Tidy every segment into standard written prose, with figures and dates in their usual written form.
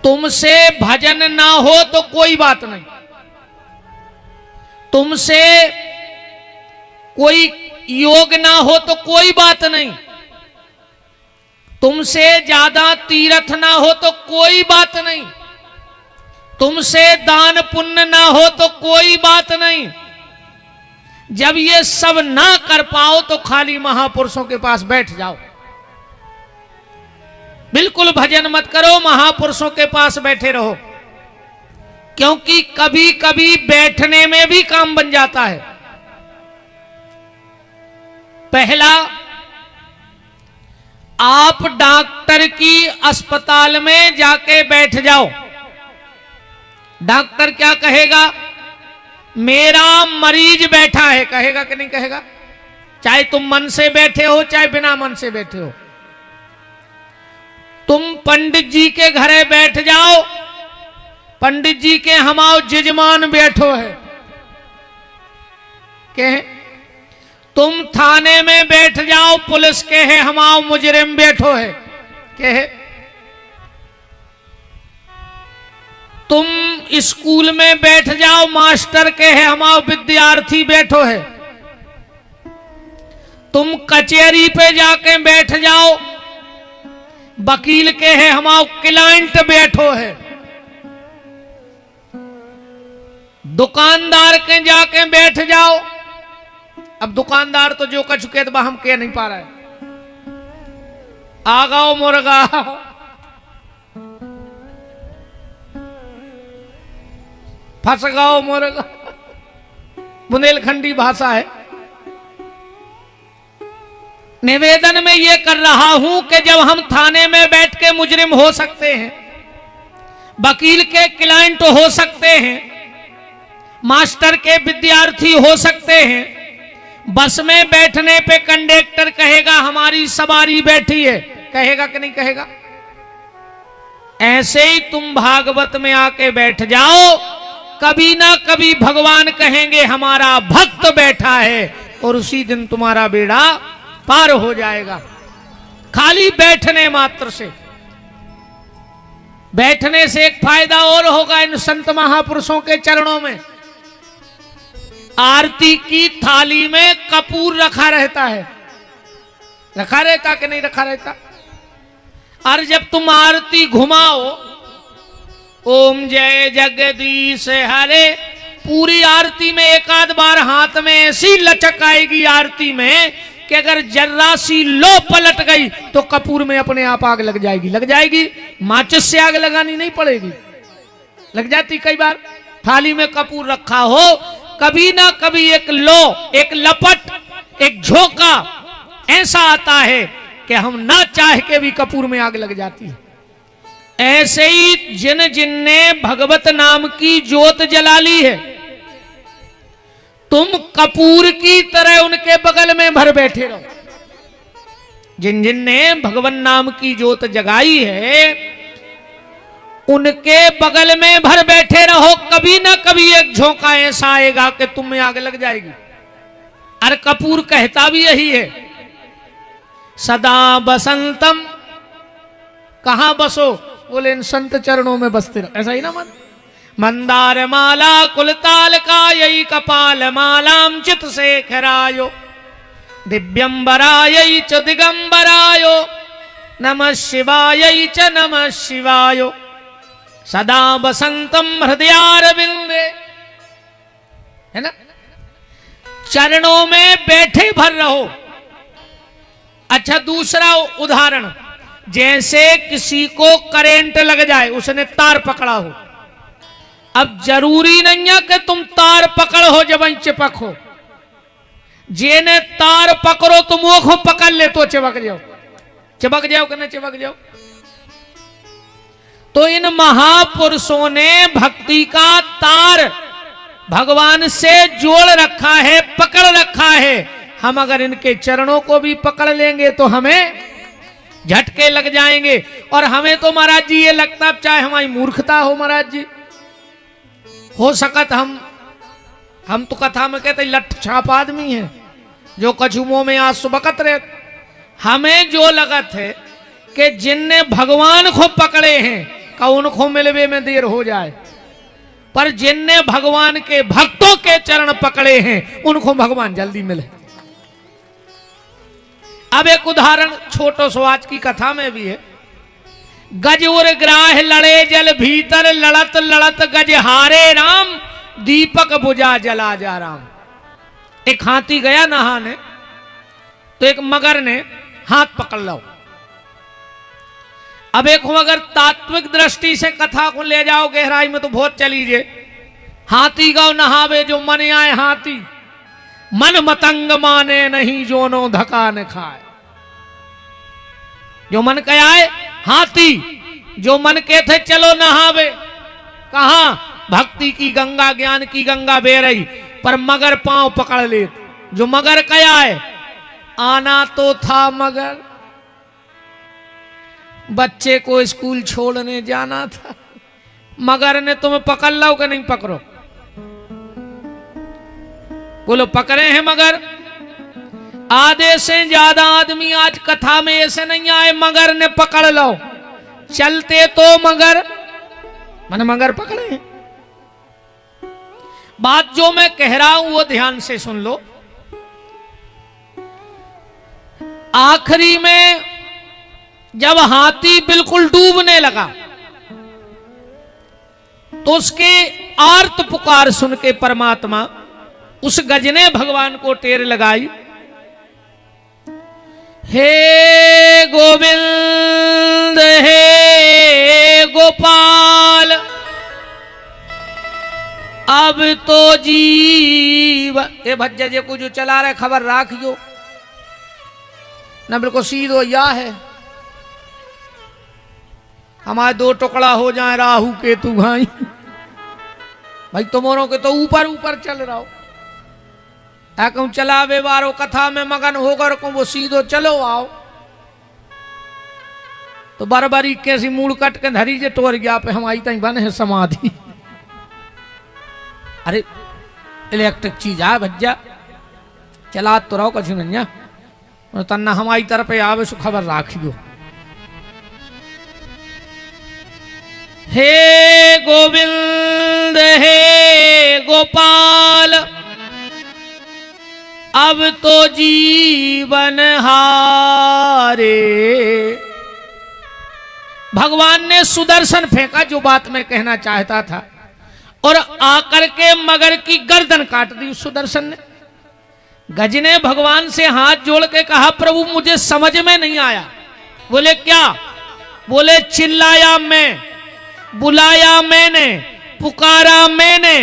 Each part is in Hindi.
तुमसे भजन ना हो तो कोई बात नहीं, तुमसे कोई योग ना हो तो कोई बात नहीं, तुमसे ज्यादा तीर्थ ना हो तो कोई बात नहीं, तुमसे दान पुण्य ना हो तो कोई बात नहीं। जब ये सब ना कर पाओ तो खाली महापुरुषों के पास बैठ जाओ, बिल्कुल भजन मत करो, महापुरुषों के पास बैठे रहो, क्योंकि कभी कभी बैठने में भी काम बन जाता है। पहला, आप डॉक्टर की अस्पताल में जाके बैठ जाओ, डॉक्टर क्या कहेगा? मेरा मरीज बैठा है, कहेगा कि नहीं कहेगा? चाहे तुम मन से बैठे हो चाहे बिना मन से बैठे हो। तुम पंडित जी के घरे बैठ जाओ, पंडित जी के हमाओ जजमान बैठो है, कहे तुम थाने में बैठ जाओ, पुलिस के है हमाओ मुजरिम बैठो है, कहे तुम स्कूल में बैठ जाओ, मास्टर के है हमाओ विद्यार्थी बैठो है, तुम कचहरी पे जाके बैठ जाओ, वकील के है हमाओ क्लाइंट बैठो है, दुकानदार के जाके बैठ जाओ। अब दुकानदार तो जो कछु के तो हम कह नहीं पा रहा है, आ गाओ मुर्गा, फंस गाओ मुर्गा, बुंदेलखंडी भाषा है। निवेदन में यह कर रहा हूं कि जब हम थाने में बैठ के मुजरिम हो सकते हैं, वकील के क्लाइंट हो सकते हैं, मास्टर के विद्यार्थी हो सकते हैं, बस में बैठने पे कंडक्टर कहेगा हमारी सवारी बैठी है, कहेगा कि नहीं कहेगा? ऐसे ही तुम भागवत में आके बैठ जाओ, कभी ना कभी भगवान कहेंगे हमारा भक्त बैठा है, और उसी दिन तुम्हारा बेड़ा पार हो जाएगा। खाली बैठने मात्र से। बैठने से एक फायदा और होगा इन संत महापुरुषों के चरणों में, आरती की थाली में कपूर रखा रहता है, रखा रहता कि नहीं रखा रहता? और जब तुम आरती घुमाओ, ओम जय जगदीश हरे, पूरी आरती में एक आध बार हाथ में ऐसी लचक आएगी आरती में कि अगर जर्रा सी लो पलट गई तो कपूर में अपने आप आग लग जाएगी, लग जाएगी। माचिस से आग लगानी नहीं पड़ेगी, लग जाती। कई बार थाली में कपूर रखा हो, कभी ना कभी एक लो, एक लपट, एक झोंका ऐसा आता है कि हम ना चाह के भी कपूर में आग लग जाती है। ऐसे ही जिन जिनने भगवत नाम की ज्योत जला ली है, तुम कपूर की तरह उनके बगल में भर बैठे रहो। जिन जिनने भगवान नाम की ज्योत जगाई है, उनके बगल में भर बैठे रहो। कभी ना कभी एक झोंका ऐसा आएगा कि तुम में आग लग जाएगी। अरे कपूर कहता भी यही है, सदा बसंतम, कहां बसो? बोले इन संत चरणों में बसते रहो। ऐसा ही ना मन, मंदार माला कुलताल का यही कपाल मालाम चित से खरायो, दिव्यंबराय च दिगंबरायो, नमः शिवाय च नमः शिवायो, सदा बसंतम हृदयारविंदे, है ना? चरणों में बैठे भर रहो। अच्छा, दूसरा उदाहरण, जैसे किसी को करंट लग जाए, उसने तार पकड़ा हो। अब जरूरी नहीं है कि तुम तार पकड़ हो जब चिपक हो, जेने तार पकड़ो तुम वो को पकड़ ले तो चिपक जाओ, चिपक जाओ कि ना चिपक जाओ। तो इन महापुरुषों ने भक्ति का तार भगवान से जोड़ रखा है, पकड़ रखा है। हम अगर इनके चरणों को भी पकड़ लेंगे तो हमें झटके लग जाएंगे। और हमें तो महाराज जी ये लगता, चाहे हमारी मूर्खता हो महाराज जी, हो सकत हम तो कथा में कहते लठ छाप आदमी है जो कछुमों में आंसू बकत रहे। हमें जो लगत है कि जिनने भगवान को पकड़े हैं का उनको मिलवे में देर हो जाए, पर जिनने भगवान के भक्तों के चरण पकड़े हैं उनको भगवान जल्दी मिले। अब एक उदाहरण छोटो सो आज की कथा में भी है। गज उर ग्राह लड़े जल भीतर, लड़त लड़त गज हारे राम, दीपक बुझा जला जा राम। एक हाथी गया नहाने, तो एक मगर ने हाथ पकड़ लो। अब एक अगर तात्विक दृष्टि से कथा को ले जाओ गहराई में तो बहुत चलीजे। हाथी गौ नहावे जो मन आए हाथी, मन मतंग माने नहीं जो नो धका न खाए। जो मन कया है हाथी, जो मन के थे चलो नहावे, कहा भक्ति की गंगा ज्ञान की गंगा बह रही, पर मगर पांव पकड़ ले। जो मगर कया है आना तो था मगर बच्चे को स्कूल छोड़ने जाना था, मगर ने तुम्हें पकड़ लो कि नहीं पकड़ो? बोलो पकड़े हैं मगर। आधे से ज्यादा आदमी आज कथा में ऐसे नहीं आए मगर ने पकड़ लो, चलते तो मगर मैंने मगर पकड़े हैं। बात जो मैं कह रहा हूं वो ध्यान से सुन लो। आखिरी में जब हाथी बिल्कुल डूबने लगा तो उसके आर्त पुकार सुन के परमात्मा उस गज ने भगवान को टेर लगाई। हे गोविंद हे गोपाल, अब तो जीव ए भज्जा जे को जो चला रहे खबर राखियो न, बिल्कुल सीधो या है हमारे दो टुकड़ा हो जाए राहु केतु घाई। भाई तुम्हारों के तो ऊपर ऊपर चल रहा हो, कहूं चलावे वारो कथा में मगन होकर को वो सीधो चलो आओ, तो बरबरी कैसी मूड़ कट के धरी जे टोर गया पे हम आई तई बन है समाधि। अरे इलेक्ट्रिक चीज आ भज्जा, चला तो रहो कछु नहीं तन्ना हमारी तरफ आवे सो खबर राखियो। हे गोविंद हे गोपाल, अब तो जीवन हारे। भगवान ने सुदर्शन फेंका, जो बात मैं कहना चाहता था, और आकर के मगर की गर्दन काट दी उस सुदर्शन ने। गज ने भगवान से हाथ जोड़ के कहा प्रभु मुझे समझ में नहीं आया। बोले क्या? बोले चिल्लाया मैं, बुलाया मैंने, पुकारा मैंने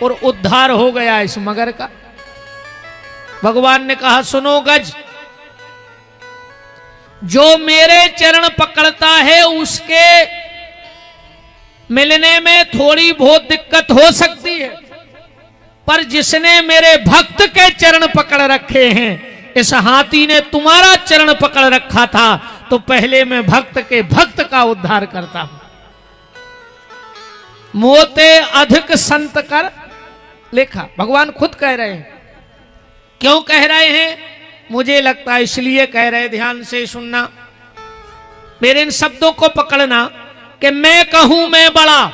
और उद्धार हो गया इस मगर का। भगवान ने कहा सुनो गज, जो मेरे चरण पकड़ता है उसके मिलने में थोड़ी बहुत दिक्कत हो सकती है, पर जिसने मेरे भक्त के चरण पकड़ रखे हैं, इस हाथी ने तुम्हारा चरण पकड़ रखा था, तो पहले मैं भक्त के भक्त का उद्धार करता हूं। मोते अधिक संत कर लेखा, भगवान खुद कह रहे हैं। क्यों कह रहे हैं? मुझे लगता है इसलिए कह रहे, ध्यान से सुनना, मेरे इन शब्दों को पकड़ना कि मैं कहूं मैं बड़ा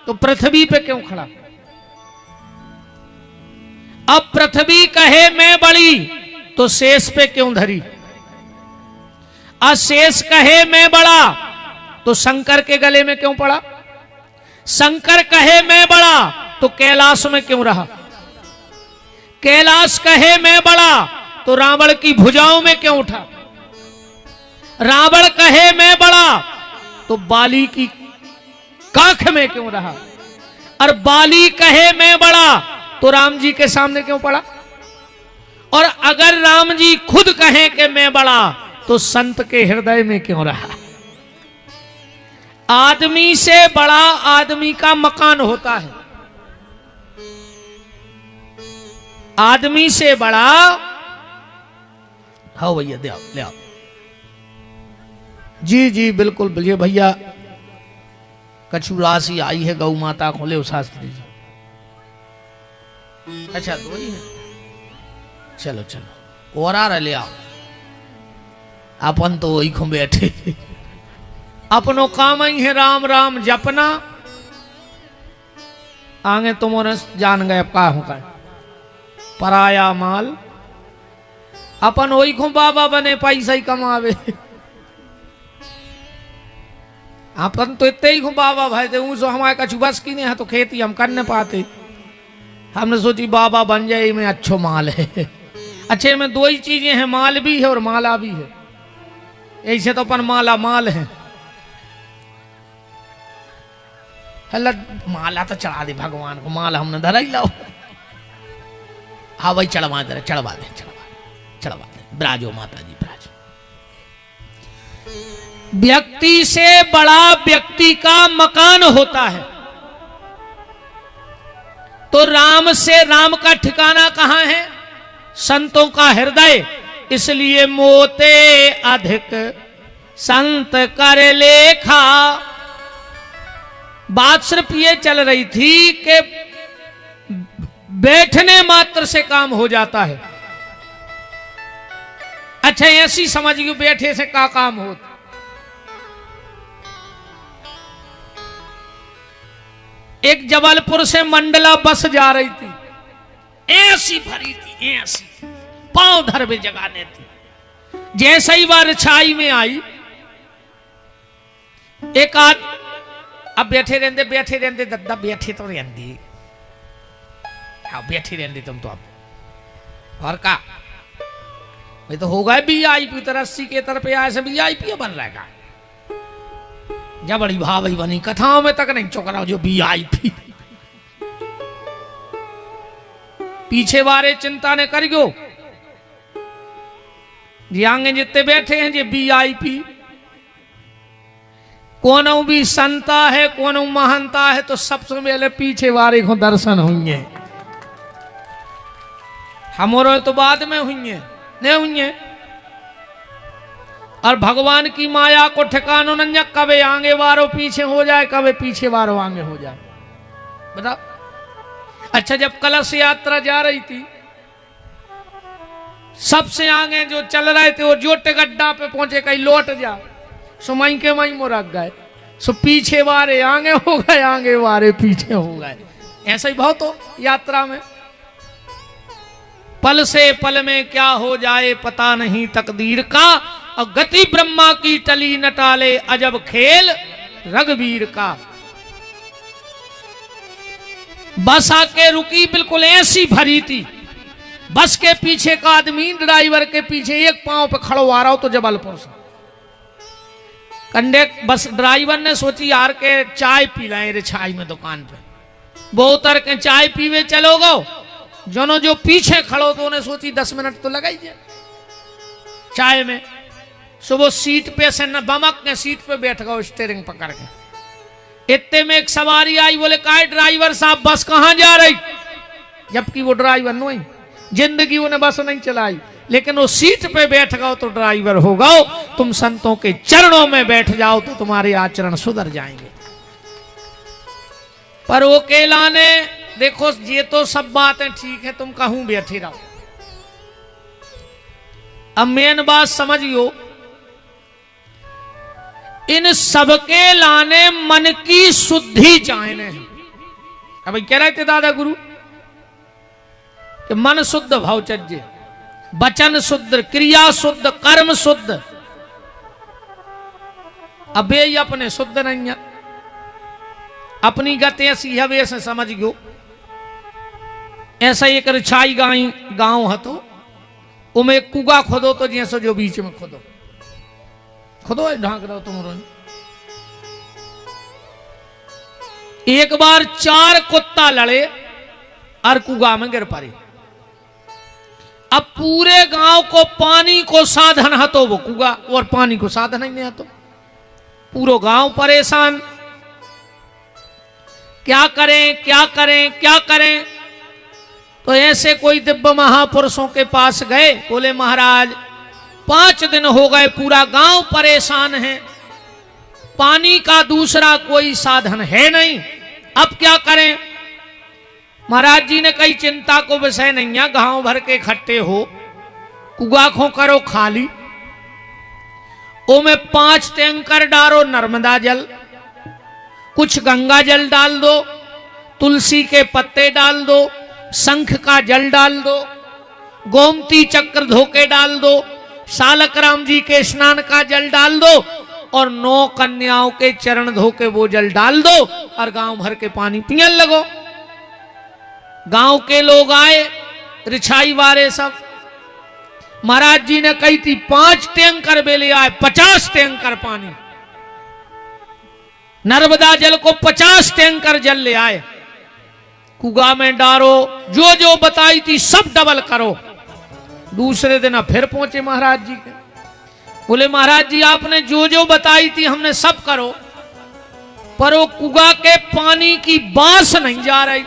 तो पृथ्वी पे क्यों खड़ा? अब पृथ्वी कहे मैं बड़ी तो शेष पे क्यों धरी? अशेष कहे मैं बड़ा तो शंकर के गले में क्यों पड़ा? शंकर कहे मैं बड़ा तो कैलाश में क्यों रहा? कैलाश कहे मैं बड़ा तो रावण की भुजाओं में क्यों उठा? रावण कहे मैं बड़ा तो बाली की काख में क्यों रहा? और बाली कहे मैं बड़ा तो राम जी के सामने क्यों पड़ा? और अगर राम जी खुद कहें कि मैं बड़ा तो संत के हृदय में क्यों रहा? आदमी से बड़ा आदमी का मकान होता है, आदमी से बड़ा। हाँ भैया दे आओ, ले आओ। जी जी बिल्कुल बोलिए भैया। कछु राशि आई है गौ माता को, ले शास्त्री जी। अच्छा दो ही है, चलो चलो और आ रहा ले आओ। अपन तो वही खो बैठे। अपनो काम ही है राम राम जपना, आगे तुमने जान गए का हूं का पराया माल, अपन वही को बाबा बने पैसा ही कमावे। अपन तो इतने ही को बाबा भाई थे, सो हमारे कछु बस की नहीं है, तो खेती हम कर नहीं पाते। हमने सोची बाबा बन जाए, में अच्छो माल है। अच्छे में दो ही चीजें हैं, माल भी है और माला भी है। ऐसे तो अपन माला माल है। हल्ला माला तो चढ़ा दे भगवान को, माला हमने धरा ही लाओ। हाँ भाई चढ़वा दे, चढ़वा दे, चढ़वा दे, ब्राजो माता जी ब्राजो। व्यक्ति से बड़ा व्यक्ति का मकान होता है, तो राम से राम का ठिकाना कहां है? संतों का हृदय। इसलिए मोते अधिक संत कर लेखा। बात सिर्फ ये चल रही थी कि बैठने मात्र से काम हो जाता है। अच्छा ऐसी समझिए, बैठे से का काम होता? एक जबलपुर से मंडला बस जा रही थी, ऐसी भरी थी, ऐसी पांव धर में जगह नहीं थी। जैसे ही बार छाई में आई, एक आध अब बैठे रहते दद्दा बैठे तो रहती, हाँ बैठी रहती तुम तो अब। और का भाई तो होगा VIP तो 80 के तरफ आए से VIP बन रहेगा। जब बड़ी भाव बनी कथाओं में तक नहीं चौक रहा जो VIP। पीछे वाले चिंता ने करियो, जी आगे जितने बैठे हैं जी VIP। कौन भी संता है, कौन महंता है, तो सबसे पहले पीछे वाले को दर्शन हुए। हमारे तो बाद में हुए नहीं हुए। और भगवान की माया को ठिकानो न, कभी आगे वारो पीछे हो जाए, कभी पीछे वारो आगे हो जाए। बताओ। अच्छा जब कलश यात्रा जा रही थी, सबसे आगे जो चल रहे थे वो जोटे गड्ढा पे पहुंचे, कहीं लौट जा, सो मई के मई मुरक गए। सो पीछे वारे आगे हो गए, आगे वारे पीछे हो गए। ऐसा ही बहुत हो यात्रा में। पल से पल में क्या हो जाए पता नहीं तकदीर का, और गति ब्रह्मा की टली न टाले अजब खेल रघुवीर का। बस आके रुकी, बिल्कुल ऐसी भरी थी। बस के पीछे का आदमी ड्राइवर के पीछे एक पांव पे खड़ो आ रहा हो, तो जबलपुर से कंडक्टर बस ड्राइवर ने सोची यार के चाय पी लाए रे छाई में दुकान पे। वो उतर के चाय पीवे चलो गो, जोनो जो पीछे खड़ो तो उन्हें सोची 10 मिनट तो लगाई जाए चाय में। सो वो सीट पे से न बमक के सीट पे बैठ गए स्टीयरिंग पकड़ के। इतने में एक सवारी आई, बोले का ड्राइवर साहब बस कहां जा रही? जबकि वो ड्राइवर नहीं, जिंदगी उन्हें बस नहीं चलाई, लेकिन वो सीट पे बैठ गओ तो ड्राइवर हो गओ। तुम संतों के चरणों में बैठ जाओ तो तुम्हारे आचरण सुधर जाएंगे। पर वो केला ने देखो, ये तो सब बातें ठीक है, तुम कहूं बैठे रहो। अब मेन बात समझियो, इन सबके लाने मन की शुद्धि चाहने हैं। अब कह रहे थे दादा गुरु कि मन शुद्ध भावचर्य, वचन शुद्ध, क्रिया शुद्ध, कर्म शुद्ध। अब ये अपने शुद्ध नहीं है, अपनी गति ऐसी है, वैसे समझ गयो। ऐसा एक रिछाई गांव है, तो उमें कुआ खोदो तो जैसे जो बीच में खोदो ढांक रहो तुम रोज। एक बार 4 कुत्ता लड़े और कुआ में गिर पड़े। अब पूरे गांव को पानी को साधन है, तो वो कुआ और पानी को साधन ही नहीं है, तो पूरा गांव परेशान। क्या करें क्या करें क्या करें? तो ऐसे कोई दिव्य महापुरुषों के पास गए, बोले महाराज 5 दिन हो गए, पूरा गांव परेशान है, पानी का दूसरा कोई साधन है नहीं, अब क्या करें? महाराज जी ने कही चिंता को विषय नहीं है, गांव भर के इकट्ठे हो, कुआ खो करो खाली, ओ में 5 टैंकर डालो नर्मदा जल, कुछ गंगा जल डाल दो, तुलसी के पत्ते डाल दो, शंख का जल डाल दो, गोमती चक्र धोके डाल दो, सालक राम जी के स्नान का जल डाल दो और 9 कन्याओं के चरण धोके वो जल डाल दो और गांव भर के पानी पियन लगो। गांव के लोग आए, रिछाई वाले सब। महाराज जी ने कही थी 5 टैंकर वे ले आए, 50 टैंकर पानी, नर्मदा जल को 50 टैंकर जल ले आए। कुआ में डारो, जो जो बताई थी सब डबल करो। दूसरे दिन फिर पहुंचे महाराज जी के, बोले महाराज जी आपने जो जो बताई थी हमने सब करो, पर वो कुआ के पानी की बांस नहीं जा रही।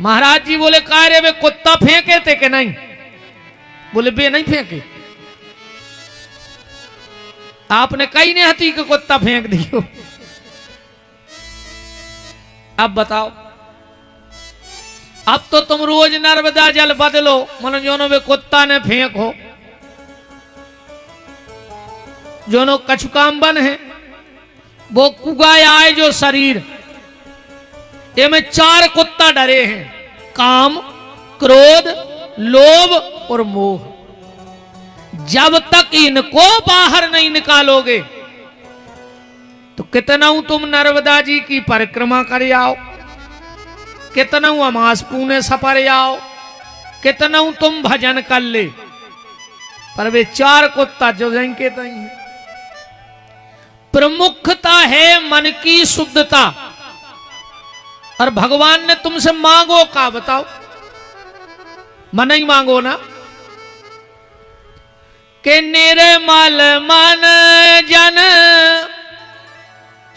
महाराज जी बोले कह रे वे कुत्ता फेंके थे कि नहीं? बोले बे नहीं फेंके। आपने कही नहीं हती कि कुत्ता फेंक दियो। अब बताओ, अब तो तुम रोज नर्मदा जल बदलो, मन जोनो वे कुत्ता ने फेंको, जोनो कछुकाम बन है वो कुगाए आए जो शरीर, ये में 4 कुत्ता डरे हैं, काम, क्रोध, लोभ और मोह। जब तक इनको बाहर नहीं निकालोगे तो कितना तुम नर्मदा जी की परिक्रमा कर आओ, कितना अमास पुणे सफर आओ, कितना तुम भजन कर ले, पर वे 4 कुत्ता जो जाएंगे नहीं है। प्रमुखता है मन की शुद्धता, और भगवान ने तुमसे मांगो का बताओ, मन ही मांगो ना कि निर्मल मन जन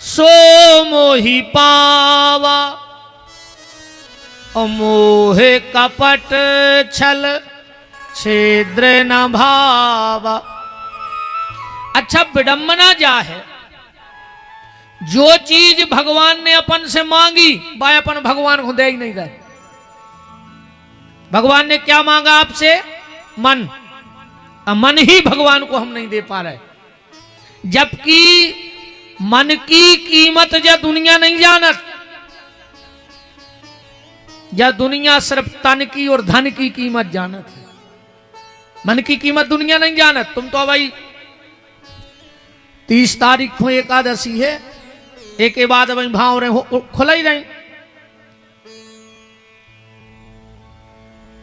सो मोहि पावा, मोह कपट छल छिद्र न भावा। अच्छा विडंबना जा है, जो चीज भगवान ने अपन से मांगी वह अपन भगवान को दे ही नहीं रहे। भगवान ने क्या मांगा आपसे? मन। मन ही भगवान को हम नहीं दे पा रहे, जबकि मन की कीमत जो दुनिया नहीं जानत, या दुनिया सिर्फ तन की और धन की कीमत जानत है, मन की कीमत दुनिया नहीं जानत। तुम तो भाई 30 तारीख को एकादशी है, एक के बाद वही भाव रहे खुला ही रहे।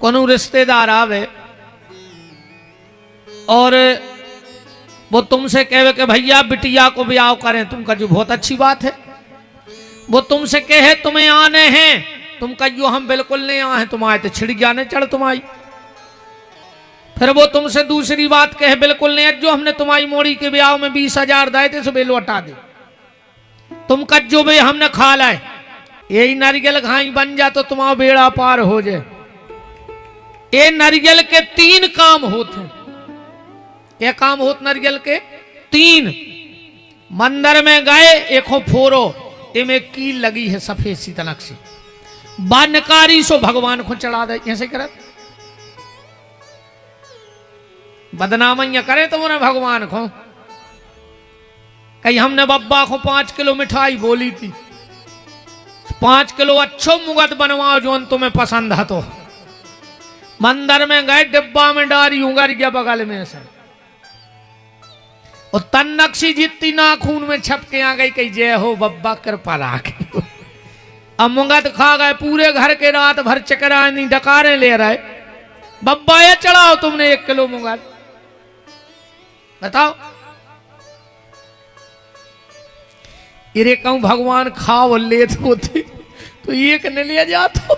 कोनो रिश्तेदार आवे और वो तुमसे कहे कि भैया बिटिया को ब्याह करें, तुम कहो बहुत अच्छी बात है। वो तुमसे कहे तुम्हें आने हैं, तुम कहियो हम बिल्कुल नहीं आए, तुम आए तो छिड़ जाने चढ़ तुम आई। फिर वो तुमसे दूसरी बात कहे बिल्कुल नहीं, जो हमने तुम्हारी मोड़ी के ब्याह में 20,000 दाए थे सो बेलो हटा दे। तुम कज्जो बे हमने खा लाए, यही नारियल घाई बन जा तो तुम्हारा बेड़ा पार हो जाए। ये नारियल के 3 काम होते। क्या काम होते नारियल के? 3। मंदिर में गए, एको फोरो, इमें कील लगी है सफेद सी तनक से, बानकारी सो भगवान को चढ़ा दे। ऐसे करे बदनामियां करे तो उन्हें भगवान को कहीं हमने बब्बा को 5 किलो मिठाई बोली थी, 5 किलो अच्छो मुगत बनवाओ जो तुम्हें पसंद है। तो मंदिर में गए, डिब्बा में डारी उंगर गया बगल में से, और तन्नक्सी जितनी नाखून में छप के आ गई कही जय हो बब्बा कृपा राखे। अब मुंगत खा गए, पूरे घर के रात भर चकरानी डकारे ले रहे। बब्बा ये चढ़ाओ तुमने 1 किलो मुंगत, बताओ। इरे कहूं भगवान खाओ लेत होते तो 1 न ले जातो।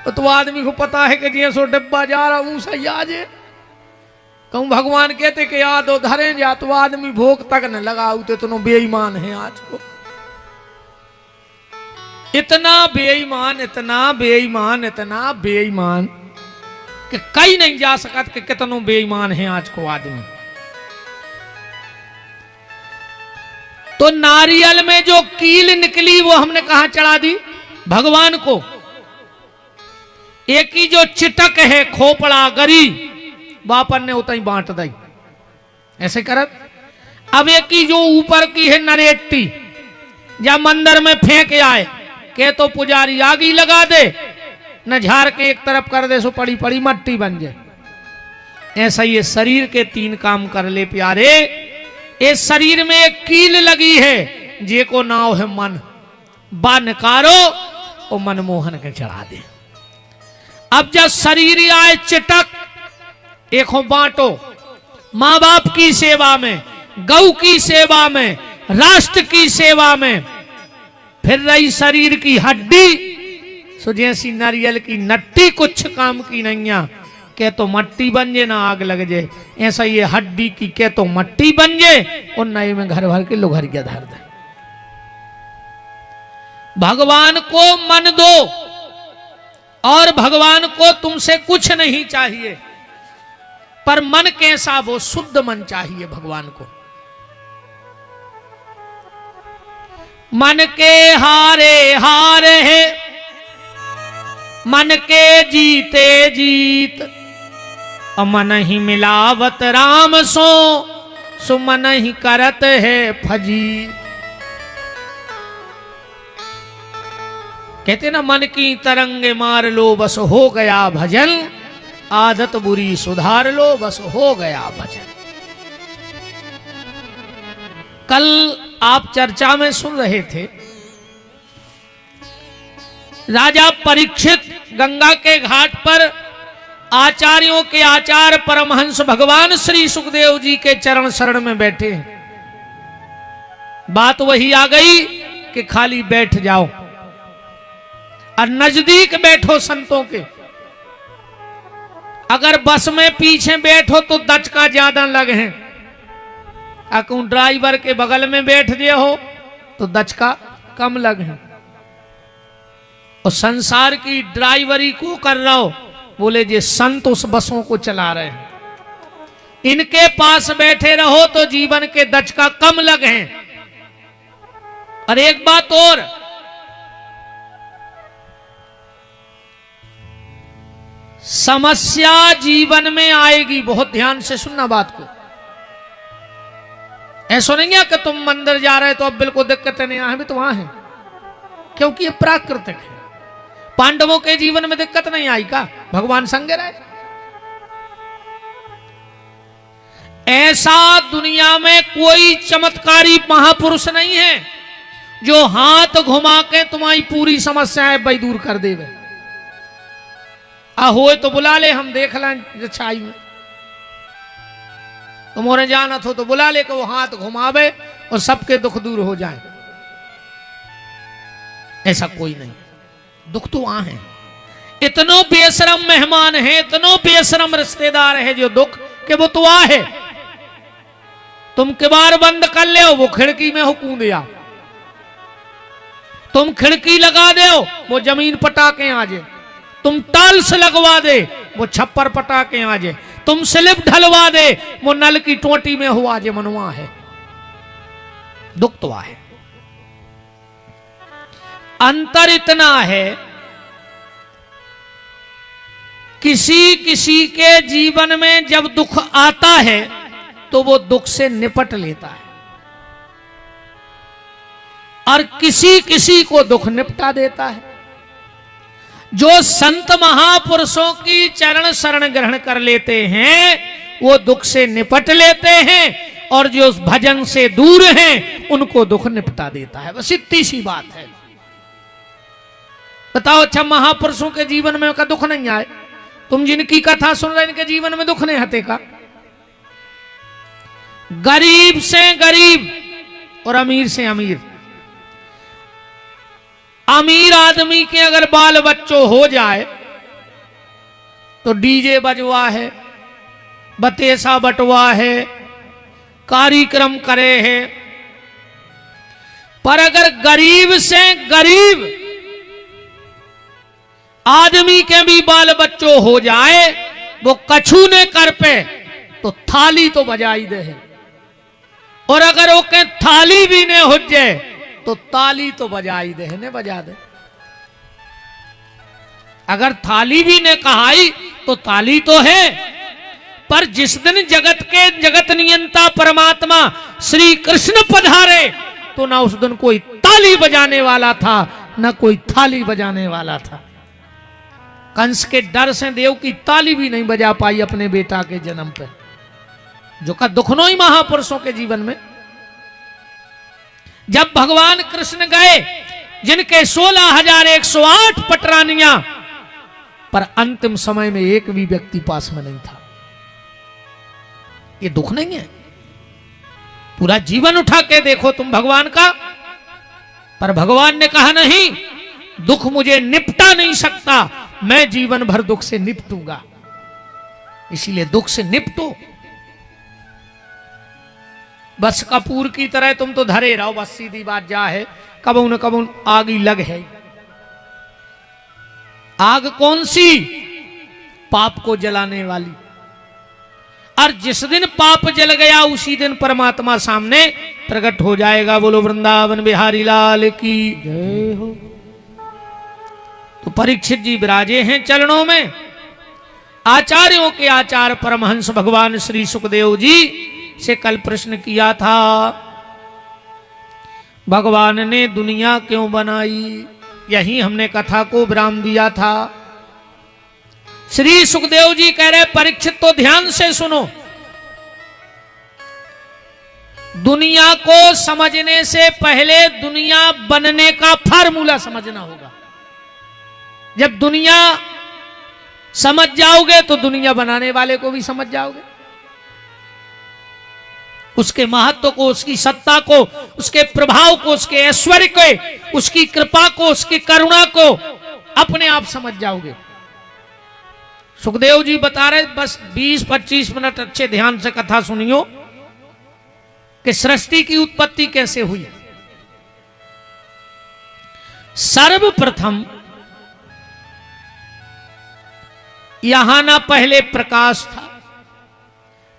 तो आदमी को पता है कि जी सो डिब्बा जा रहा हूं सही आज। कहूं भगवान कहते कि याद हो धरे जा, तो आदमी भोग तक न लगाऊ तो तुम बेईमान है आज को। इतना बेईमान, इतना बेईमान, इतना बेईमान कि कहीं नहीं जा सकत कि कितनों बेईमान है आज को आदमी। तो नारियल में जो कील निकली वो हमने कहां चढ़ा दी? भगवान को। एक ही जो चिटक है खोपड़ा गरी, बापन ने उतई बांट दई ऐसे करत। अब एक की जो ऊपर की है नरेटी जब मंदिर में फेंक आए के तो पुजारी आगी लगा दे न झाड़ के एक तरफ कर दे सो पड़ी पड़ी मट्टी बन जाए। ऐसा ये शरीर के 3 काम कर ले प्यारे। इस शरीर में एक कील लगी है जे को नाव है मन, बा निकारो और मनमोहन के चढ़ा दे। अब जब शरीर आए चिटक एक हो बांटो, माँ बाप की सेवा में, गौ की सेवा में, राष्ट्र की सेवा में। फिर रही शरीर की हड्डी सो जैसी नारियल की नट्टी कुछ काम की नहीं के तो मट्टी बन जे ना आग लग जाए। ऐसा ये हड्डी की के तो मट्टी बन जाए और नए में घर भर के लोहरिया धर दे। भगवान को मन दो और भगवान को तुमसे कुछ नहीं चाहिए, पर मन कैसा वो शुद्ध मन चाहिए भगवान को। मन के हारे हार है, मन के जीते जीत, और मन ही मिलावत राम सो मन ही करत है फजीत। कहते ना मन की तरंगे मार लो बस हो गया भजन, आदत बुरी सुधार लो बस हो गया भजन। कल आप चर्चा में सुन रहे थे राजा परीक्षित गंगा के घाट पर आचार्यों के आचार्य परमहंस भगवान श्री सुखदेव जी के चरण शरण में बैठे हैं। बात वही आ गई कि खाली बैठ जाओ और नजदीक बैठो संतों के। अगर बस में पीछे बैठो तो दचका ज्यादा लगे हैं, अकुं ड्राइवर के बगल में बैठ गए हो तो दचका कम लगे हैं। और संसार की ड्राइवरी को कर रहा हो, बोले जे संत उस बसों को चला रहे हैं, इनके पास बैठे रहो तो जीवन के दचका कम लगे हैं। और एक बात और, समस्या जीवन में आएगी, बहुत ध्यान से सुनना बात को। ऐसा नहीं है कि तुम मंदिर जा रहे तो अब बिल्कुल दिक्कतें नहीं आए, भी तो वहां है, क्योंकि ये प्राकृतिक है। पांडवों के जीवन में दिक्कत नहीं आई का, भगवान संग रहे। ऐसा दुनिया में कोई चमत्कारी महापुरुष नहीं है जो हाथ घुमा के तुम्हारी पूरी समस्याएं भाई दूर कर देवे। होए तो बुला ले, हम देख लें अच्छाई में। तुम्हारे जाना हो तो बुला ले कि वो हाथ घुमावे और सबके दुख दूर हो जाए। ऐसा कोई नहीं, दुख तो वहां है। इतनो बेशरम मेहमान है, इतनो बेशरम रिश्तेदार है जो दुख के वो तो वहां है। तुम किवाड़ बंद कर ले वो खिड़की में हुकूम दिया, तुम खिड़की लगा दे वो जमीन पटाके आ जाए, तुम टाइल्स लगवा दे वो छप्पर पटाके आ जाए, तुम स्लिप ढलवा दे वो नल की टोटी में हुआ जे मनवा है। दुख तो है। अंतर इतना है, किसी किसी के जीवन में जब दुख आता है तो वो दुख से निपट लेता है, और किसी किसी को दुख निपटा देता है। जो संत महापुरुषों की चरण शरण ग्रहण कर लेते हैं वो दुख से निपट लेते हैं, और जो भजन से दूर हैं उनको दुख निपटा देता है। बस इतनी सी बात है। बताओ, अच्छा महापुरुषों के जीवन में का दुख नहीं आए? तुम जिनकी कथा सुन रहे इनके जीवन में दुख नहीं आते का? गरीब से गरीब और अमीर से अमीर, अमीर आदमी के अगर बाल बच्चों हो जाए तो डीजे बजवा है, बतेसा बटवा है, कार्यक्रम करे है। पर अगर गरीब से गरीब आदमी के भी बाल बच्चों हो जाए, वो कछू ने कर पे तो थाली तो बजाई दे है, और अगर वो के थाली भी ने हो जाए तो ताली तो बजाई दे, ने बजा दे। अगर थाली भी ने कहाई तो ताली तो है, पर जिस दिन जगत नियंता परमात्मा श्री कृष्ण पधारे तो ना उस दिन कोई ताली बजाने वाला था, ना कोई थाली बजाने वाला था। कंस के डर से देव की ताली भी नहीं बजा पाई अपने बेटा के जन्म पे, जो का दुखनो ही महापुरुषों के जीवन में। जब भगवान कृष्ण गए, जिनके 16,108 पटरानियां, पर अंतिम समय में एक भी व्यक्ति पास में नहीं था। ये दुख नहीं है? पूरा जीवन उठा के देखो तुम भगवान का, पर भगवान ने कहा नहीं, दुख मुझे निपटा नहीं सकता, मैं जीवन भर दुख से निपटूंगा। इसीलिए दुख से निपटो। बस कपूर की तरह तुम तो धरे रहो, बस सीधी बात जा है, कबू न कबू आग ही लग है। आग कौन सी? पाप को जलाने वाली। और जिस दिन पाप जल गया उसी दिन परमात्मा सामने प्रकट हो जाएगा। बोलो वृंदावन बिहारी लाल की जय हो। तो परीक्षित जी विराजे हैं चरणों में। आचार्यों के आचार्य परमहंस भगवान श्री सुखदेव जी से कल प्रश्न किया था, भगवान ने दुनिया क्यों बनाई? यही हमने कथा को विराम दिया था। श्री सुखदेव जी कह रहे, परीक्षित तो ध्यान से सुनो, दुनिया को समझने से पहले दुनिया बनने का फार्मूला समझना होगा। जब दुनिया समझ जाओगे तो दुनिया बनाने वाले को भी समझ जाओगे, उसके महत्व को, उसकी सत्ता को, उसके प्रभाव को, उसके ऐश्वर्य को, उसकी कृपा को, उसकी करुणा को अपने आप समझ जाओगे। सुखदेव जी बता रहे, बस 20-25 मिनट अच्छे ध्यान से कथा सुनियो कि सृष्टि की उत्पत्ति कैसे हुई। सर्वप्रथम यहां ना पहले प्रकाश था,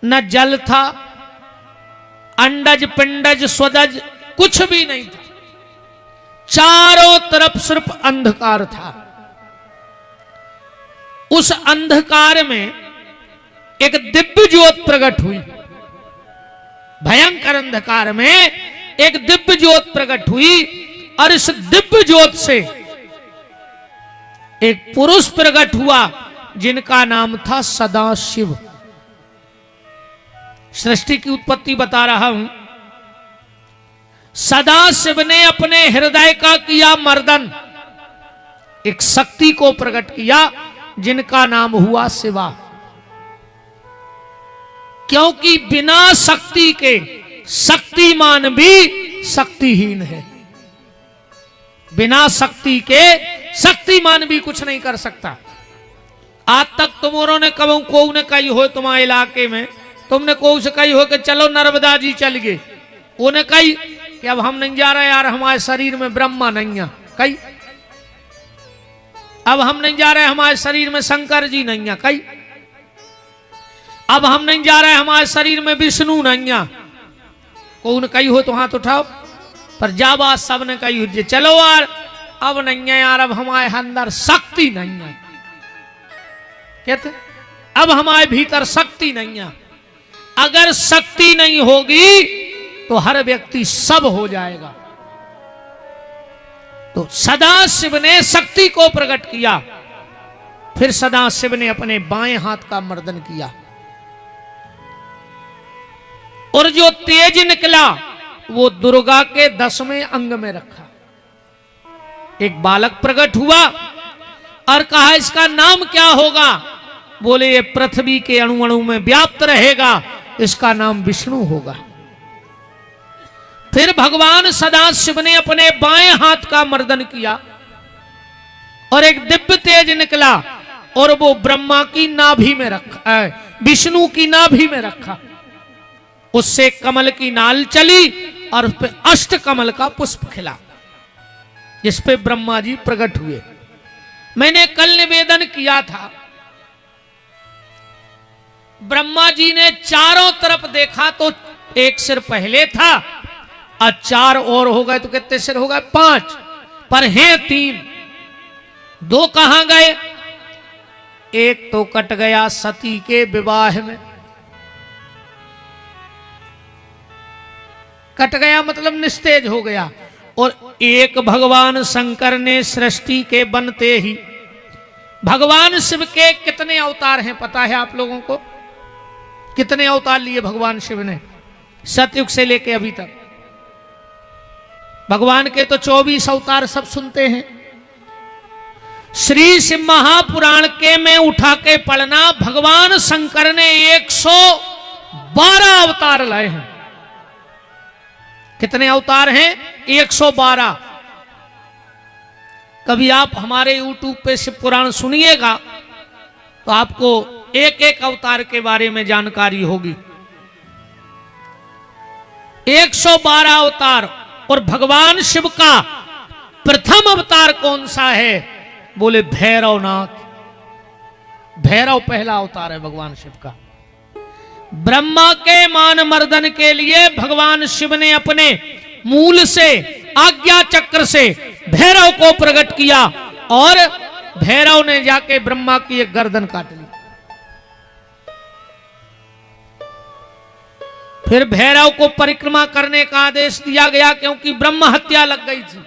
न जल था, अंडज पिंडज स्वदज कुछ भी नहीं था। चारों तरफ सिर्फ अंधकार था। उस अंधकार में एक दिव्य ज्योत प्रकट हुई। भयंकर अंधकार में एक दिव्य ज्योत प्रकट हुई, और इस दिव्य ज्योत से एक पुरुष प्रकट हुआ जिनका नाम था सदाशिव। सृष्टि की उत्पत्ति बता रहा हूं। सदाशिव ने अपने हृदय का किया मर्दन, एक शक्ति को प्रकट किया जिनका नाम हुआ शिवा। क्योंकि बिना शक्ति के शक्तिमान भी शक्तिहीन है। बिना शक्ति के शक्तिमान भी कुछ नहीं कर सकता। आज तक तुमों ने कबू को ने कही हो, तुम्हारे इलाके में तुमने को से कही हो कि चलो नर्मदा जी चल गए, उन्हें कही कि अब हम नहीं जा रहे यार, हमारे शरीर में ब्रह्मा नहीं है, कही अब हम नहीं जा रहे, हमारे शरीर में शंकर जी नहीं है, कही अब हम नहीं जा रहे, हमारे शरीर में विष्णु नहीं है। कौन कही हो तो हाथ उठाओ। पर जा बात सब ने कही हो, चलो यार अब नहीं है यार, अब हमारे अंदर शक्ति नहीं है। कहते अब हमारे भीतर शक्ति नहीं है। अगर शक्ति नहीं होगी तो हर व्यक्ति सब हो जाएगा। तो सदाशिव ने शक्ति को प्रकट किया। फिर सदाशिव ने अपने बाएं हाथ का मर्दन किया, और जो तेज निकला वो दुर्गा के 10वें अंग में रखा। एक बालक प्रकट हुआ और कहा इसका नाम क्या होगा? बोले ये पृथ्वी के अणु अणु में व्याप्त रहेगा, इसका नाम विष्णु होगा। फिर भगवान सदाशिव ने अपने बाएं हाथ का मर्दन किया और एक दिव्य तेज निकला, और वो ब्रह्मा की नाभि में रखा, विष्णु की नाभि में रखा। उससे कमल की नाल चली और उस पर अष्ट कमल का पुष्प खिला, जिस पे ब्रह्मा जी प्रकट हुए। मैंने कल निवेदन किया था, ब्रह्मा जी ने चारों तरफ देखा तो एक सिर पहले था और 4 और हो गए तो कितने सिर हो गए? 5, पर हैं 3। 2 कहां गए? एक तो कट गया सती के विवाह में, कट गया मतलब निस्तेज हो गया। और एक भगवान शंकर ने सृष्टि के बनते ही, भगवान शिव के कितने अवतार हैं पता है आप लोगों को? कितने अवतार लिए भगवान शिव ने सतयुग से लेके अभी तक? भगवान के तो 24 अवतार सब सुनते हैं। श्री शिव महापुराण के में उठा के पढ़ना, भगवान शंकर ने 112 अवतार लाए हैं। कितने अवतार हैं? 112। कभी आप हमारे YouTube पे शिव पुराण सुनिएगा तो आपको एक एक अवतार के बारे में जानकारी होगी। 112 अवतार। और भगवान शिव का प्रथम अवतार कौन सा है? बोले भैरवनाथ। भैरव पहला अवतार है भगवान शिव का। ब्रह्मा के मान मर्दन के लिए भगवान शिव ने अपने मूल से, आज्ञा चक्र से भैरव को प्रकट किया और भैरव ने जाके ब्रह्मा की एक गर्दन काट ली। फिर भैरव को परिक्रमा करने का आदेश दिया गया क्योंकि ब्रह्म हत्या लग गई थी।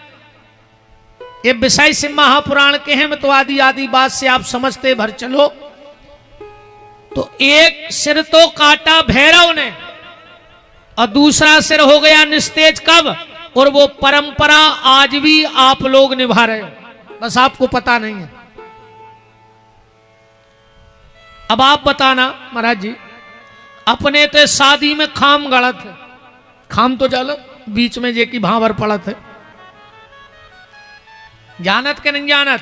ये विषय शिव महापुराण के हैं, मैं तो आदि आदि बात से आप समझते भर चलो। तो एक सिर तो काटा भैरव ने और दूसरा सिर हो गया निस्तेज। कब? और वो परंपरा आज भी आप लोग निभा रहे हो, बस आपको पता नहीं है। अब आप बताना महाराज जी, अपने ते शादी में खाम गलत है, खाम तो चलो बीच में जे की भावर पड़त है, जानत के नहीं जानत?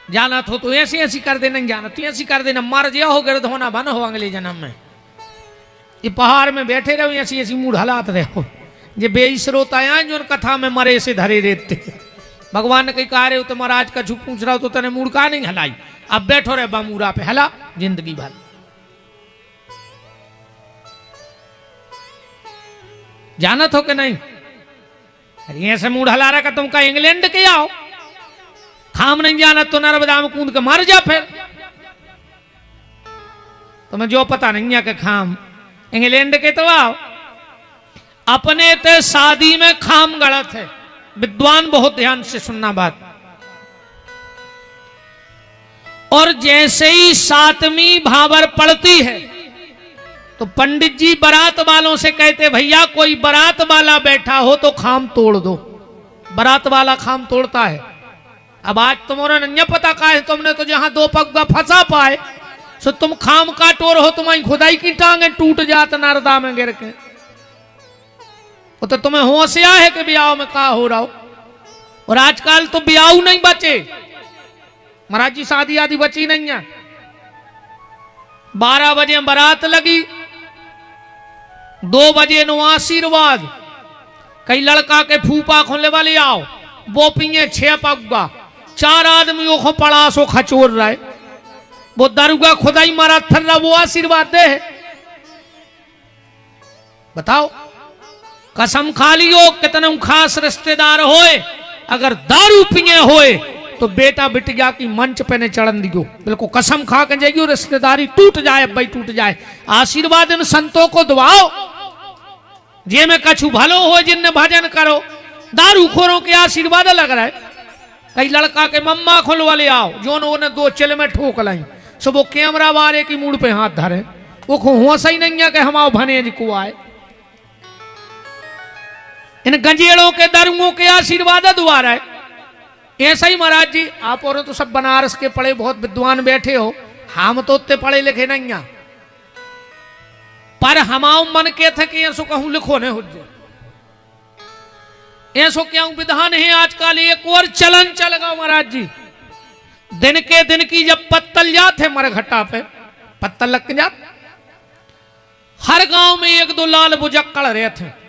जानत हो तो ऐसी ऐसी कर दे, नहीं जानत तो ऐसी कर देना, मर जिया हो गर्द होना बन हो अगले जन्म में। ये पहाड़ में बैठे रहो ऐसी ऐसी मूड हलात रहो, जे बेईसरोता है जो कथा में मरे से धरे रहते। भगवान ने कही कहा रहे हो तो महाराज का झुक पूछ रहा हो तो तेने मूड का नहीं हलाई, अब बैठो रे बामूरा पे हला जिंदगी भर। जानत हो कि नहीं? अरे ऐसे मूड हला रहा का तुम का इंग्लैंड के आओ, खाम नहीं जानत तो नर्मदा में कूद के मर जा। फिर तुम्हें जो पता नहीं है कि खाम इंग्लैंड के तो आओ। अपने ते शादी में खाम गलत है। विद्वान बहुत ध्यान से सुनना बात। और जैसे ही सातवीं भावर पड़ती है तो पंडित जी बारात वालों से कहते भैया कोई बारात वाला बैठा हो तो खाम तोड़ दो। बारात वाला खाम तोड़ता है। अब आज तुम्हारा नहीं पता का है, तुमने तो जहां दो पग फंसा पाए सो तुम खाम का टोर हो, तुम्हारी खुदाई की टांगे टूट जात नारदा में गिर के। वो तो तुम्हें होशिया है कि ब्याह में का हो रहा हो। और आजकल तो ब्याह नहीं बचे महाराज जी, शादी आदि बची नहीं है। 12 बजे बारात लगी, 2 बजे नो आशीर्वाद। कई लड़का के फूफा खोलने वाले आओ, वो पिए 6 पगुआ, 4 आदमियों को पड़ा सो खचोर रहा है। वो दरुगा खुदाई मारा थर रहा, वो आशीर्वाद दे। बताओ, कसम खा लियो कितने खास रिश्तेदार होए, अगर दारू पिए होए तो बेटा बिटिया की मंच पे ने चढ़न दियो, बिल्कुल कसम खा के जाइयो, रिश्तेदारी टूट जाए भाई टूट जाए। आशीर्वाद इन संतों को दुआओ जे में कछु भलो हो, जिनने भजन करो। दारू खोरों के आशीर्वाद लग रहा है। कई लड़का के मम्मा खोल वाले आओ, जो उन्होंने 2 चिल में ठोक लाई, सो वो कैमरा वाले की मूड पे हाथ धरे। वो हुआ सही नहीं है कि हम आओ भनेज को आए। इन गंजेड़ों के दरुओं के आशीर्वाद दुआ रहा है। ऐसा ही महाराज जी, आप और तो सब बनारस के पढ़े बहुत विद्वान बैठे हो, हम तो उतने पढ़े लिखे नहीं हैं, पर हमाओ मन के थे कि ऐसो कहूं लिखो ने हो जाए। ऐसो क्या विधान है आजकल। एक और चलन चल गया महाराज जी, दिन के दिन की जब पत्तल जाते मरघट्टा पे पत्तल लग के जाते, हर गांव में 1-2 लाल बुजक्कड़ रहे थे।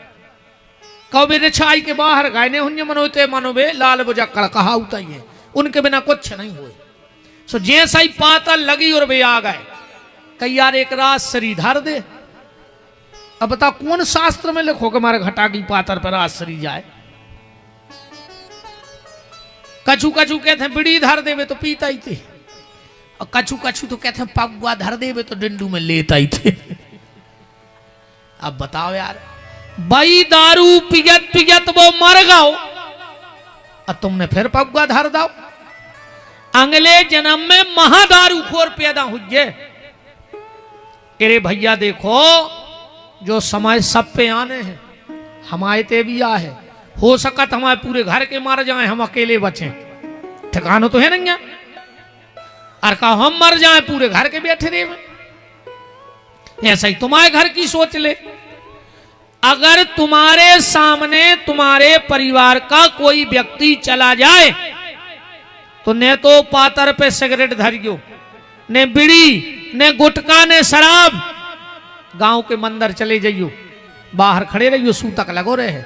कभी रिछाई के बाहर गायने हुन्य मनोते मनोबे लाल बुजक्कड़ कहा होता ही है, उनके बिना कुछ नहीं हुए। सो जैसा ही पातल लगी और वे आ गए, कई यार एक रात सरी धर दे। अब बता कौन शास्त्र में लिखो कि हमारे घटा की पातर पर रात सरी जाए। कछु कछु कहते हैं बिड़ी धर देवे तो पीता ही थे, और कछु कछु तो कहते हैं पगुआ धर देवे तो डिंडू में लेता ही थे। अब बताओ यार, भाई दारू पियत पियत वो मर गओ और तुमने फिर पगुआ धर दाओ। अगले जन्म में महादारू खोर पैदा हुए। अरे भैया देखो, जो समय सब पे आने हैं, हमारे ते भी आ है। हो सकत हमारे पूरे घर के मार जाए, हम अकेले बचे, ठिकाना तो है नहीं है। और कहा हम मर जाए पूरे घर के बैठे रहे। ऐसा ही तुम्हारे घर की सोच ले। अगर तुम्हारे सामने तुम्हारे परिवार का कोई व्यक्ति चला जाए तो न तो पातर पे सिगरेट धरियो, ने बीड़ी, ने गुटखा, ने शराब, गांव के मंदिर चले जाइयो, बाहर खड़े रहियो, सूतक लगो रहे।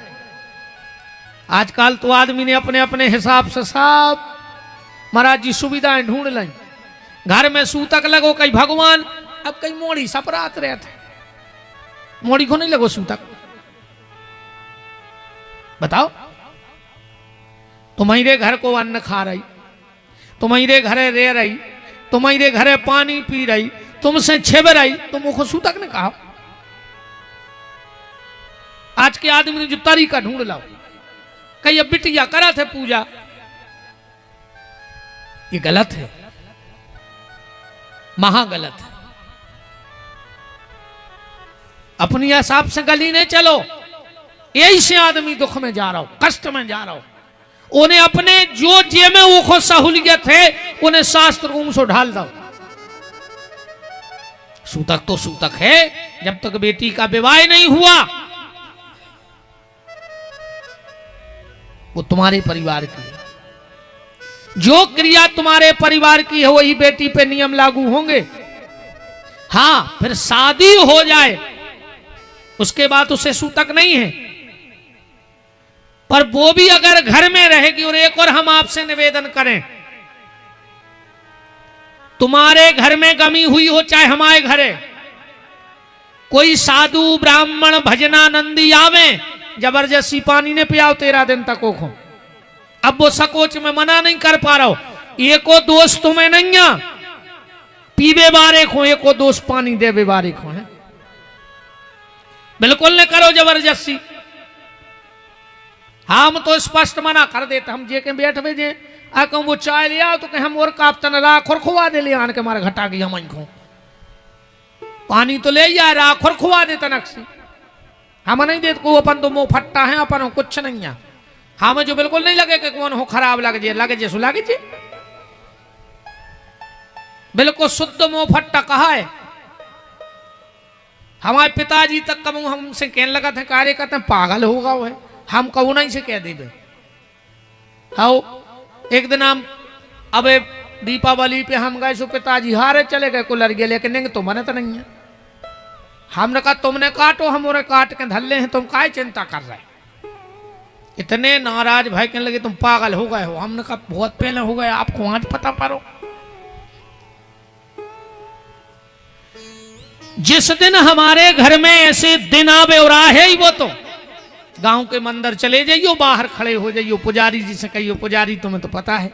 आजकल तो आदमी ने अपने अपने हिसाब से सब महाराज जी सुविधाएं ढूंढ लाई। घर में सूतक लगो, कई भगवान, अब कई मोड़ी सपरात रहते, मोड़ी को नहीं लगो सूतक। बताओ, तुम्हारे घर को अन्न खा रही, तुम्हारे घरे रह रही, तुम्हारे घरे पानी पी रही, तुमसे छिप रही, तुम उसको सूतक ने कहा। आज के आदमी ने जो तरीका ढूंढ लाओ, कई बिटिया करा थे पूजा, ये गलत है, महागलत है। अपनी हिसाब से गली नहीं चलो। यही से आदमी दुख में जा रहा हो, कष्ट में जा रहा हो। उन्हें अपने जो जे में वो सहूलियत है, उन्हें शास्त्र उनसे ढाल दो। सूतक तो सूतक है, जब तक बेटी का विवाह नहीं हुआ वो तुम्हारे परिवार की है। जो क्रिया तुम्हारे परिवार की है वही बेटी पे नियम लागू होंगे। हां, फिर शादी हो जाए उसके बाद उसे सूतक नहीं है, पर वो भी अगर घर में रहेगी। और एक और हम आपसे निवेदन करें, तुम्हारे घर में गमी हुई हो चाहे हमारे घरे, कोई साधु ब्राह्मण भजनानंदी आवे, जबरदस्ती पानी ने पियाओ 13 दिन तक को। अब वो सकोच में मना नहीं कर पा रहा हो, एको दोस्त तुम्हें नहीं है, पीवे बारे को एको दोस्त पानी देवे बारे को है। बिल्कुल न करो जबरदस्ती। हम तो स्पष्ट मना कर देते, हम जे के बैठ भेजे कहूँ वो चाय ले आओ तो कहें हम और कापतन राख और खुआ दे ले आन के मारे घटा गई। हम खो पानी तो ले आए, राख और खुआ दे तनक्सी, हम नहीं देते को। अपन तो मुंह फट्टा है, अपन हो कुछ नहीं है। हमें जो बिल्कुल नहीं लगे कि कौन हो खराब लगे जे सु लगे जे, बिल्कुल शुद्ध मुंह फट्टा कहा है। हमारे पिताजी तक का मुंह हमसे कहने लगा था, कार्य कहते हैं पागल होगा वो है, हम कहू नहीं से कह देवे। हाँ, एक दिन हम अब दीपावली पे हम गए, सो पिताजी हारे चले गए, कुलर गए, लेकिन नहीं तो मने तो नहीं है। हमने कहा तुमने काटो, हम और काट के धल्ले हैं, तुम काय चिंता कर रहे। इतने नाराज भाई कहने लगे तुम पागल हो गए हो। हमने कहा बहुत पहले हो गए, आपको आज पता पड़ो। जिस दिन हमारे घर में ऐसे दिन आवे और आहे ही, वो तो गांव के मंदिर चले जाइयो, बाहर खड़े हो जाइयो, पुजारी जी से कहियो पुजारी तुम्हें तो पता है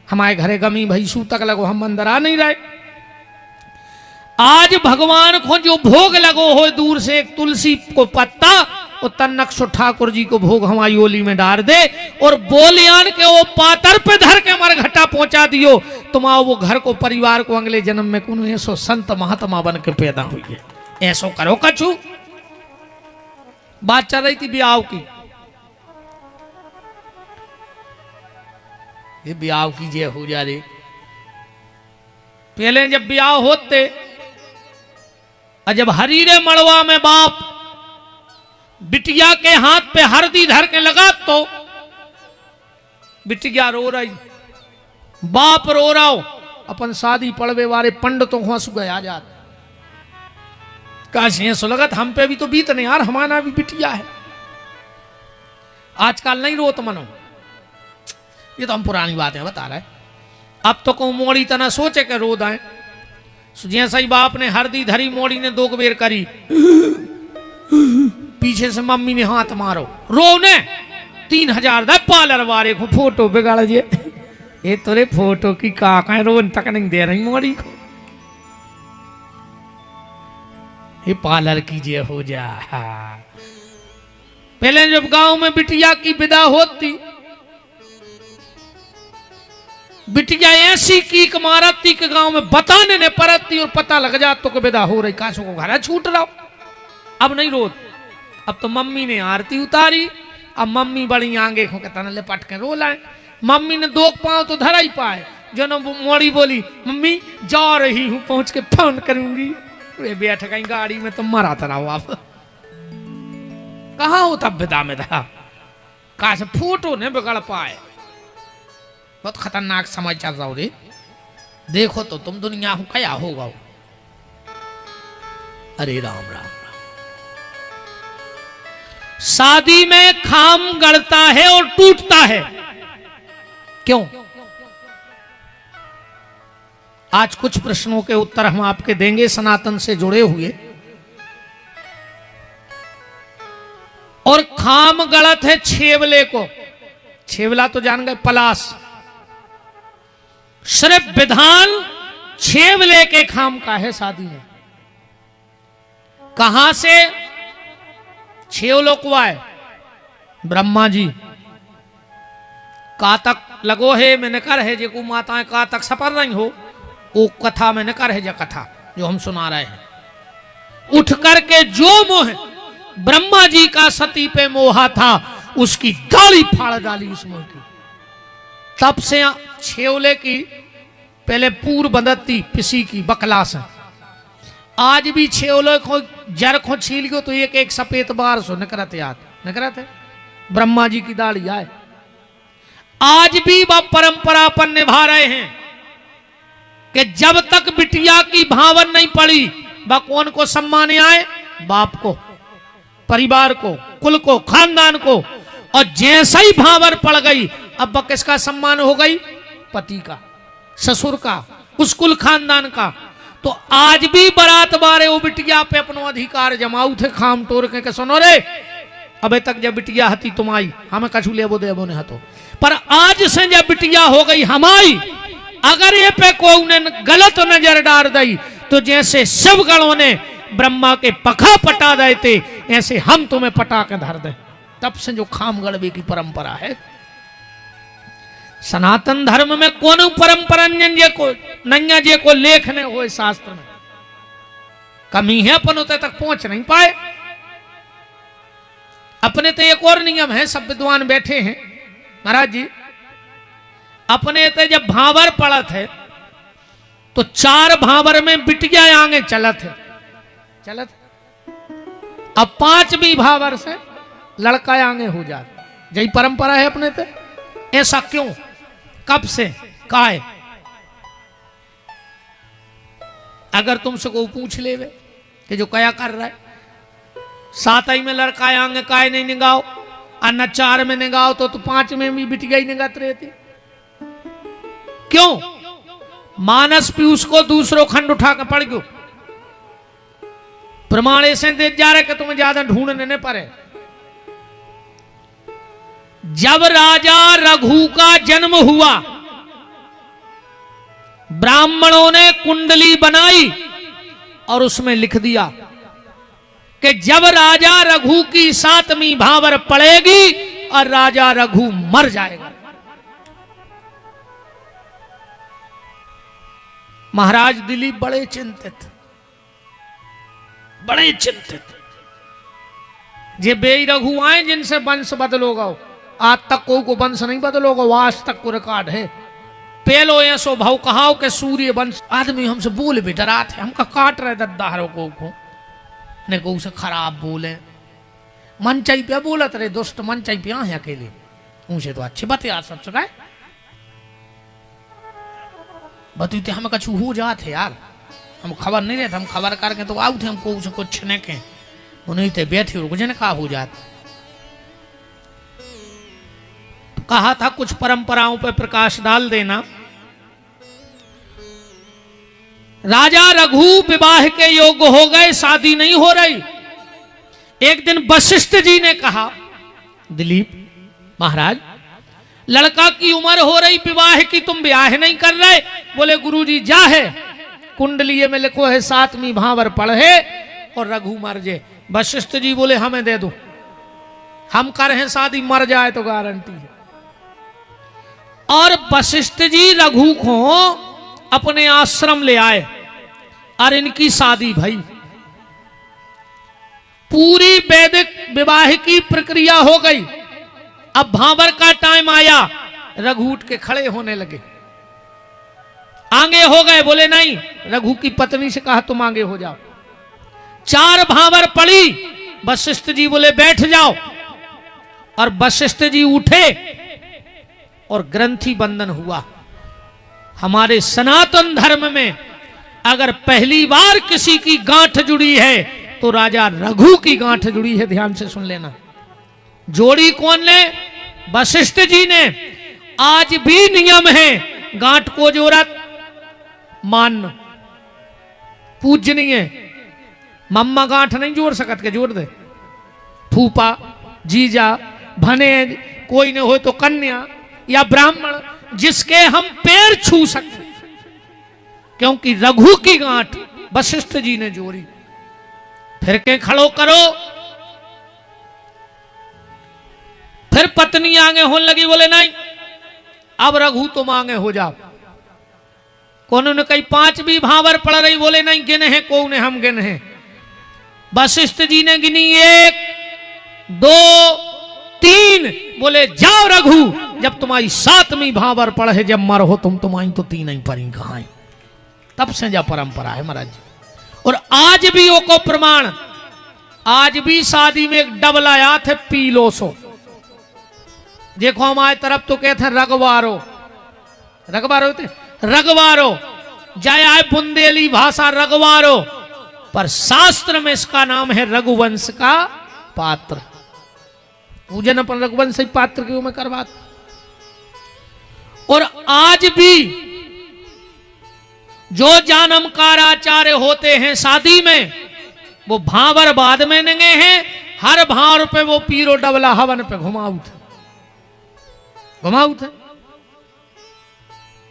हमारे घरे गमी भई सूतक लगो, हम मंदिर आ नहीं रहे। आज भगवान को जो भोग लगो हो, दूर से एक तुलसी को पत्ता और तन्नकसो ठाकुर जी को भोग हमारी ओली में डाल दे और बोलियान के वो पातर पे धर के हमारे घटा पहुंचा दियो, तुम आओ वो घर को परिवार को अगले जन्म में कौन ऐसो संत महात्मा बन के पैदा हुई है। ऐसो करो कछु। बात चल रही थी ब्याह की, ये ब्याह की जे हो जा रही। पहले जब ब्याह होते और जब हरीरे मड़वा में बाप बिटिया के हाथ पे हरदी धर के लगा तो बिटिया रो रही, बाप रो रहा हो, अपन शादी पड़वे वाले पंडितों को हंस गया जात। काश ये सुलगत हम पे भी तो बीत नहीं यार, हमारा भी बिटिया है। आजकल नहीं रोत मनो, ये तो हम पुरानी बातें बता रहे। अब तो को मोड़ी तना सोचे के रो दाए। जैसा ही बाप ने हरदी धरी, मोड़ी ने 2 बेर करी, पीछे से मम्मी ने हाथ मारो, रो ने 3000 दे पार्लर वाले को फोटो बिगाड़ दिए। ये तोरे फोटो की काका रोन तक नहीं दे रही मोड़ी को, ये पार्लर कीजिए हो जा। पहले जब गांव में बिटिया की विदा होती, बिटिया ऐसी कीक मारती कि गांव में बताने ने परतती और पता लग जात तो विदा हो रही, काशों को घर छूट रहा। अब नहीं रोत, अब तो मम्मी ने आरती उतारी। अब मम्मी बड़ी आगे को कहता ले पट के रो लाए। मम्मी ने 2 पांव तो धरा ही पाए, जो न मोड़ी बोली मम्मी जा रही हूं, पहुंच के फोन करूंगी। वे बैठ गई गाड़ी में, तो मरा तरह हो। आप कहा हो तब विदा में था, काश फोटो ने बिगड़ पाए। बहुत खतरनाक समय चल रहा हो रे, देखो तो तुम दुनिया हो क्या होगा। अरे राम राम राम। शादी में खाम गड़ता है और टूटता है, क्यों? आज कुछ प्रश्नों के उत्तर हम आपके देंगे सनातन से जुड़े हुए। और खाम गलत है छेवले को। छेवला तो जान गए, पलाश। सिर्फ विधान छेवले के खाम का है शादी में। कहां से छेवलो को आए? ब्रह्मा जी का तक लगो है मैंने कर है जे को माताएं का तक सपर नहीं हो, वो कथा मैंने कर है, जो कथा जो हम सुना रहे हैं। उठ करके जो मोह ब्रह्मा जी का सती पे मोहा था, उसकी गाली फाड़ डाली उस मोह की। तब से छेवले की पहले पूर्व बदती पिसी की बकलास है। आज भी छेवले को जर को छील गयो तो एक एक सफेद बार सो निकरत याद निकरत है। ब्रह्मा जी की दाढ़ी आए, आज भी वह परंपरा पर निभा रहे हैं कि जब तक बिटिया की भावन नहीं पड़ी, वह कौन को सम्मान आए? बाप को, परिवार को, कुल को, खानदान को। और जैसे ही भावर पड़ गई, अब वह किसका सम्मान हो गई? पति का, ससुर का, उस कुल खानदान का। तो आज भी बारात बारे वो बिटिया पे अपनो अधिकार जमाऊ थे, खाम तोड़ के सुनो रे, अबे तक जब बिटिया हती तुम आई, हमें कछु लेबो देबो ने हतो, पर आज से जब बिटिया हो गई हमारी, अगर ये पे कोई ने गलत नजर डाल दी, तो जैसे शिव गणों ने ब्रह्मा के पखा पटा देते, ऐसे हम तुम्हें पटा के धर दे। तब से जो खाम गड़बे की परंपरा है, सनातन धर्म में कौन परंपरा नंगा जे को लेखने हो शास्त्र में कमी है, अपन उतने तक पहुंच नहीं पाए। अपने तो एक और नियम है, सब विद्वान बैठे हैं महाराज जी। अपने तो जब भावर पड़त है तो 4 भावर में बिटिया आगे चलत है, चलत। अब 5वीं भावर से लड़का आगे हो जाता, यही परंपरा है अपने पे। ऐसा क्यों, कब से, काय? अगर तुमसे को पूछ लेवे कि जो क्या कर रहा है, 7 में लड़का आगे काय नहीं निगाओ, और न 4 में निगाओ तो 5 में भी बिटिया ही निगात रहती। क्यों? मानस पीयूष को दूसरो खंड उठा कर पड़ गयो, प्रमाण ऐसे दे जा रहे कि तुम्हें ज्यादा ढूंढने नहीं पड़े। जब राजा रघु का जन्म हुआ, ब्राह्मणों ने कुंडली बनाई और उसमें लिख दिया कि जब राजा रघु की 7वीं भावर पड़ेगी और राजा रघु मर जाएगा। महाराज दिलीप बड़े चिंतित, बड़े चिंतित। जे बेई रघु आए जिनसे वंश बदलोगा, आज तक को वंश नहीं बदलोगा, आज तक को रिकॉर्ड है। पहलो ऐसो भाव कहाओ के सूर्य वंश। आदमी हमसे बोल भी डरा थे, हमका काट रहे दद्दारों को ने को उसे खराब बोले, मन चाहिए पे बोलत रहे दोस्त, मन चाहिए पे है अकेले उनसे तो अच्छे बातें यार सब सकाए बतूते हमें कछु हो जाते यार, हम खबर नहीं रहते, हम खबर करके तो आउ थे, हमको उसे कुछ ने के उन्हीं ते बैठे और कुछ ने कहा हो जाता। तो कहा था कुछ परंपराओं पर प्रकाश डाल देना। राजा रघु विवाह के योग्य हो गए, शादी नहीं हो रही। एक दिन वशिष्ठ जी ने कहा, दिलीप महाराज लड़का की उम्र हो रही विवाह की, तुम ब्याह नहीं कर रहे। बोले गुरुजी जा है कुंडली में लिखो है 7वीं भावर पढ़े और रघु मर जे। वशिष्ठ जी बोले हमें दे दो, हम कर हैं शादी, मर जाए तो गारंटी है। और वशिष्ठ जी रघु को अपने आश्रम ले आए और इनकी शादी भई। पूरी वैदिक विवाह की प्रक्रिया हो गई। अब भांवर का टाइम आया, रघु उठ के खड़े होने लगे, आगे हो गए। बोले नहीं, रघु की पत्नी से कहा तुम आगे हो जाओ। 4 भांवर पड़ी। वशिष्ठ जी बोले बैठ जाओ, और वशिष्ठ जी उठे और ग्रंथि बंधन हुआ। हमारे सनातन धर्म में अगर पहली बार किसी की गांठ जुड़ी है तो राजा रघु की गांठ जुड़ी है। ध्यान से सुन लेना। जोड़ी कौन ने? वशिष्ठ जी ने। आज भी नियम है, गांठ को जोरत मानना पूजनीय। मम्मा गांठ नहीं जोड़ सकत के जोड़ दे। फूफा, जीजा, भनेज, कोई न हो तो कन्या या ब्राह्मण, जिसके हम पैर छू सकते, क्योंकि रघु की गांठ वशिष्ठ जी ने जोड़ी। फिर के खड़ो करो। फिर पत्नी आगे होने लगी। बोले नहीं, अब रघु तुम आगे हो जाओ। कौन ने कही 5 भी भांवर पड़ रही। बोले नहीं, गिने हैं कौन है, हम गिने हैं। वशिष्ठ जी ने गिनी 1 2 3। बोले जाओ रघु, जब तुम्हारी 7वीं भांवर पड़े, जब मर हो तुम तुम्हारी तो 3 ही पड़ी कहां। तब से जा परंपरा है महाराज। और आज भी वो को प्रमाण, आज भी शादी में एक डबल आया थे पीलो सो। देखो हमारे तरफ तो कहते हैं रगवारो, रगवारो थे, रगवारो जय आए बुंदेली भाषा रगवारो, पर शास्त्र में इसका नाम है रघुवंश का पात्र। पूजन अपन रघुवंश पात्र क्यों में करवाते। और आज भी जो जानमकार आचार्य होते हैं शादी में, वो भांवर बाद में नंगे हैं। हर भांवर पे वो पीरो डबला हवन पे घुमाऊ थे।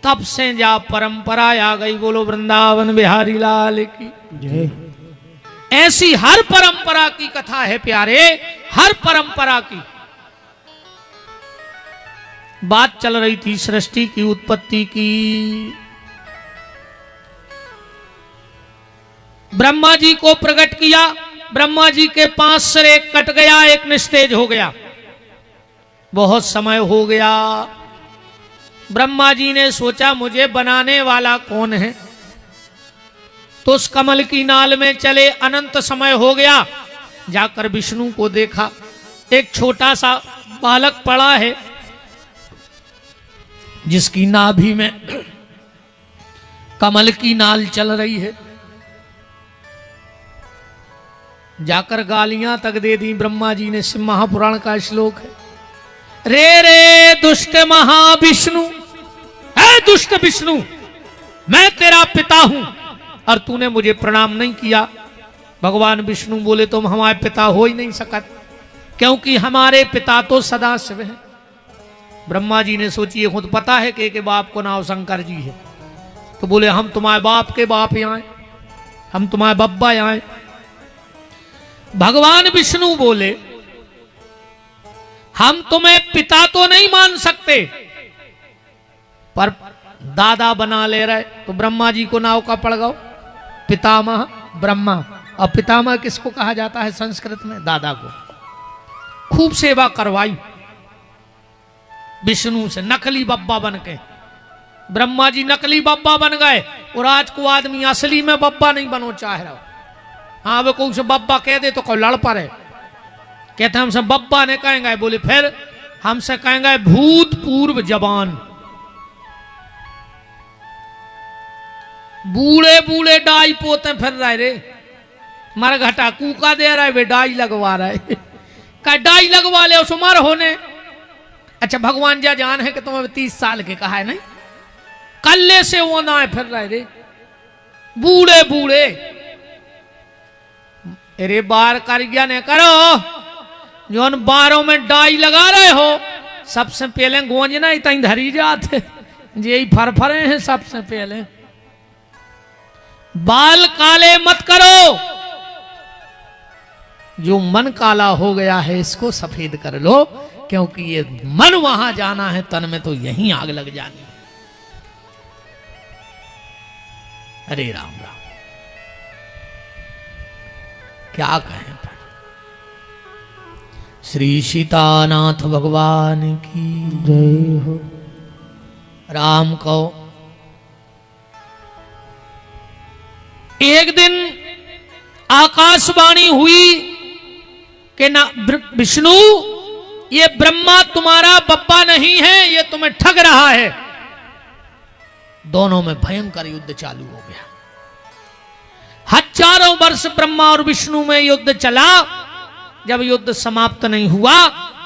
तब से जा परंपरा आ गई। बोलो वृंदावन बिहारी लाल की जय। ऐसी हर परंपरा की कथा है प्यारे, हर परंपरा की। बात चल रही थी सृष्टि की, उत्पत्ति की। ब्रह्मा जी को प्रकट किया। ब्रह्मा जी के 5 सिर एक कट गया, एक निस्तेज हो गया। बहुत समय हो गया। ब्रह्मा जी ने सोचा मुझे बनाने वाला कौन है, तो उस कमल की नाल में चले। अनंत समय हो गया। जाकर विष्णु को देखा, एक छोटा सा बालक पड़ा है, जिसकी नाभि में कमल की नाल चल रही है। जाकर गालियां तक दे दी ब्रह्मा जी ने। शिव महापुराण का श्लोक है, रे रे दुष्ट महाविष्णु, है दुष्ट विष्णु, मैं तेरा पिता हूं और तूने मुझे प्रणाम नहीं किया। भगवान विष्णु बोले तुम हमारे पिता हो ही नहीं सकत, क्योंकि हमारे पिता तो सदा शिव है। ब्रह्मा जी ने सोचिए, खुद पता है कि बाप को नाम शंकर जी है, तो बोले हम तुम्हारे बाप के बाप आए, हम तुम्हारे बब्बा आए। भगवान विष्णु बोले हम तुम्हें पिता तो नहीं मान सकते, पर दादा बना ले रहे। तो ब्रह्मा जी को नाव का पड़ गओ, पितामह ब्रह्मा। और पितामह किसको कहा जाता है संस्कृत में? दादा को। खूब सेवा करवाई विष्णु से, नकली बब्बा बन के। ब्रह्मा जी नकली बब्बा बन गए, और आज को आदमी असली में बब्बा नहीं बनो चाह रहा। हाँ वे को बब्बा कह दे तो कोई लड़ पड़े, कहते हमसे बब्बा ने कहेंगे। बोले फिर हमसे कहेंगे भूतपूर्व जवान। बूढ़े बूढ़े डाई पोते फिर रहे रे, मरघटा कूका दे रहा है, वे डाई लगवा रहा है। का डाई लगवा ले उस उम्र होने। अच्छा भगवान जा जान है कि तुम्हें 30 साल के कहा है नहीं, कल्ले से वो ना है फिर रहे रे बूढ़े बूढ़े। अरे बार करिया ने करो, जो उन बारों में डाई लगा रहे हो, सबसे पहले गोंजना ही तई धरी जाते, यही फरफरे हैं सबसे पहले। बाल काले मत करो, जो मन काला हो गया है इसको सफेद कर लो, क्योंकि ये मन वहां जाना है, तन में तो यहीं आग लग जानी है। हरे राम राम। क्या कहें। श्री सीतानाथ भगवान की जय हो। राम को एक दिन आकाशवाणी हुई कि ना विष्णु, ये ब्रह्मा तुम्हारा बप्पा नहीं है, ये तुम्हें ठग रहा है। दोनों में भयंकर युद्ध चालू हो गया। हजारों वर्ष ब्रह्मा और विष्णु में युद्ध चला। जब युद्ध समाप्त नहीं हुआ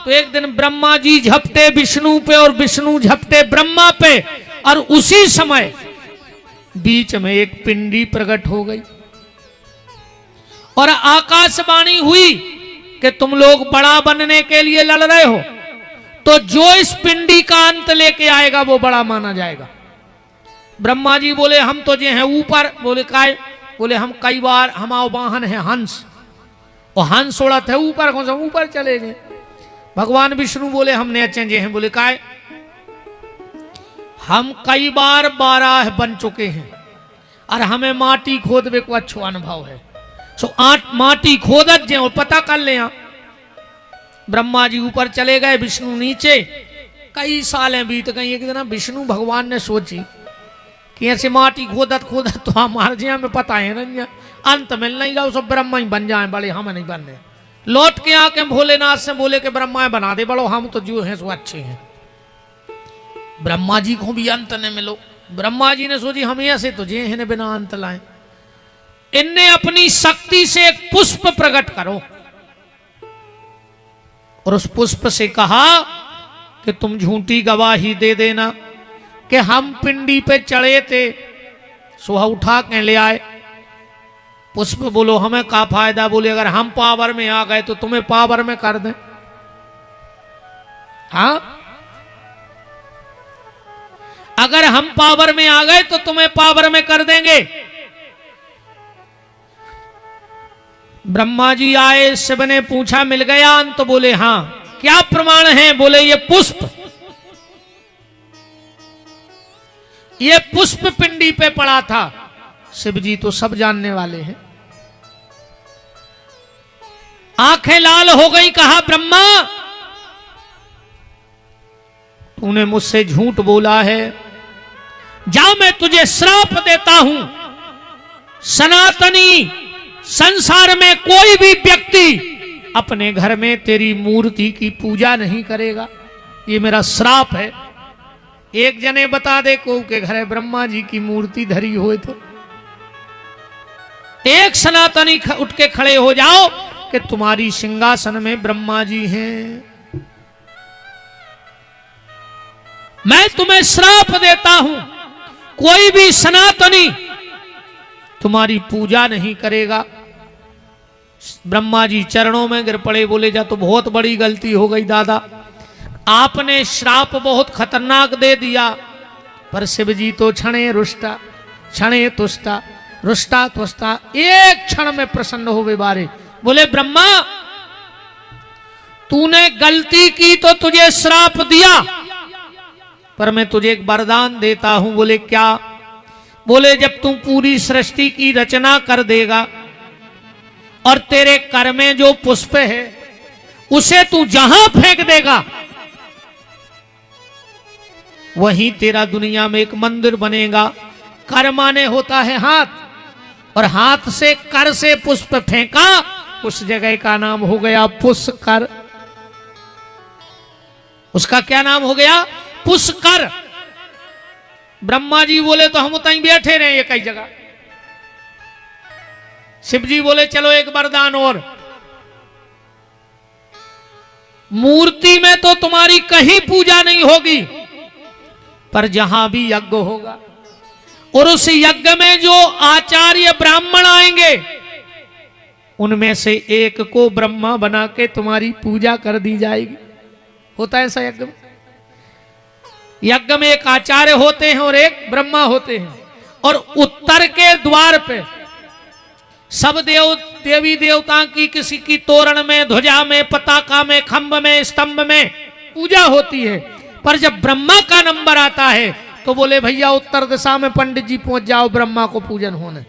तो एक दिन ब्रह्मा जी झपटे विष्णु पे और विष्णु झपटे ब्रह्मा पे, और उसी समय बीच में एक पिंडी प्रकट हो गई और आकाशवाणी हुई कि तुम लोग बड़ा बनने के लिए लड़ रहे हो, तो जो इस पिंडी का अंत लेके आएगा वो बड़ा माना जाएगा। ब्रह्मा जी बोले हम तो जे हैं ऊपर। बोले काय? बोले हम कई बार, हमारा वाहन है हंस, और हंस उड़त है ऊपर, कौन सा ऊपर चले गए। भगवान विष्णु बोले हमने अच्छे जे हैं। बोले काय? हम कई बार 12 बन चुके हैं और हमें माटी खोदने को अच्छा अनुभव है, सो माटी खोदत जे और पता कर ले। ब्रह्मा जी ऊपर चले गए, विष्णु नीचे। कई सालें बीत गई। एक दिन विष्णु भगवान ने सोची कि ऐसे माटी खोदत खोदत तो हमारे जिया में पता है ना, अंत मिल नहीं जाओ, सब ब्रह्मा ही बन जाए, बड़े हम नहीं बनने। लौट के आके भोलेनाथ से बोले कि ब्रह्मा बना दे बड़ो, हम तो जो हैं सो अच्छे हैं। ब्रह्मा जी को भी अंत न मिलो। ब्रह्मा जी ने सोची हम ऐसे तो जे हैं बिना अंत लाए। इनने अपनी शक्ति से एक पुष्प प्रकट करो, और उस पुष्प से कहा कि तुम झूठी गवाही दे देना कि हम पिंडी पे चढ़े थे, सुहा उठा के ले आए। पुष्प बोलो हमें क्या फायदा। बोले अगर हम पावर में आ गए तो तुम्हें पावर में कर दें। हाँ, अगर हम पावर में आ गए तो तुम्हें पावर में कर देंगे। ब्रह्मा जी आए, शिव ने पूछा मिल गया अंत? तो बोले हाँ। क्या प्रमाण है? बोले ये पुष्प, ये पुष्प पिंडी पे पड़ा था। शिव जी तो सब जानने वाले हैं। आंखें लाल हो गई। कहा ब्रह्मा तूने मुझसे झूठ बोला है, जा मैं तुझे श्राप देता हूं। सनातनी संसार में कोई भी व्यक्ति अपने घर में तेरी मूर्ति की पूजा नहीं करेगा, ये मेरा श्राप है। एक जने बता दे को के घर ब्रह्मा जी की मूर्ति धरी हो तो एक सनातनी उठ के खड़े हो जाओ कि तुम्हारी सिंहासन में ब्रह्मा जी हैं। मैं तुम्हें श्राप देता हूं, कोई भी सनातनी तुम्हारी पूजा नहीं करेगा। ब्रह्मा जी चरणों में गिर पड़े। बोले जा तो बहुत बड़ी गलती हो गई दादा, आपने श्राप बहुत खतरनाक दे दिया। पर शिव जी तो क्षणे रुष्टा क्षणे तुष्टा, रुष्टा तुष्टा, एक क्षण में प्रसन्न हो बारे। बोले ब्रह्मा तूने गलती की तो तुझे श्राप दिया, पर मैं तुझे एक वरदान देता हूं। बोले क्या? बोले जब तू पूरी सृष्टि की रचना कर देगा और तेरे कर में जो पुष्प है उसे तू जहां फेंक देगा वहीं तेरा दुनिया में एक मंदिर बनेगा। कर माने होता है हाथ, और हाथ से कर से पुष्प फेंका, उस जगह का नाम हो गया पुष्कर। उसका क्या नाम हो गया? पुष्कर। ब्रह्मा जी बोले तो हम उतहीं बैठे रहे ये कई जगह। शिव जी बोले चलो एक वरदान और, मूर्ति में तो तुम्हारी कहीं पूजा नहीं होगी, पर जहां भी यज्ञ होगा और उस यज्ञ में जो आचार्य ब्राह्मण आएंगे उनमें से एक को ब्रह्मा बना के तुम्हारी पूजा कर दी जाएगी। होता है ऐसा यज्ञ में? यज्ञ में एक आचार्य होते हैं और एक ब्रह्मा होते हैं, और उत्तर के द्वार पे सब देव देवी देवता की किसी की तोरण में, ध्वजा में, पताका में, खंभ में, स्तंभ में पूजा होती है। पर जब ब्रह्मा का नंबर आता है तो बोले भैया उत्तर दिशा में पंडित जी पहुंच जाओ, ब्रह्मा को पूजन होने।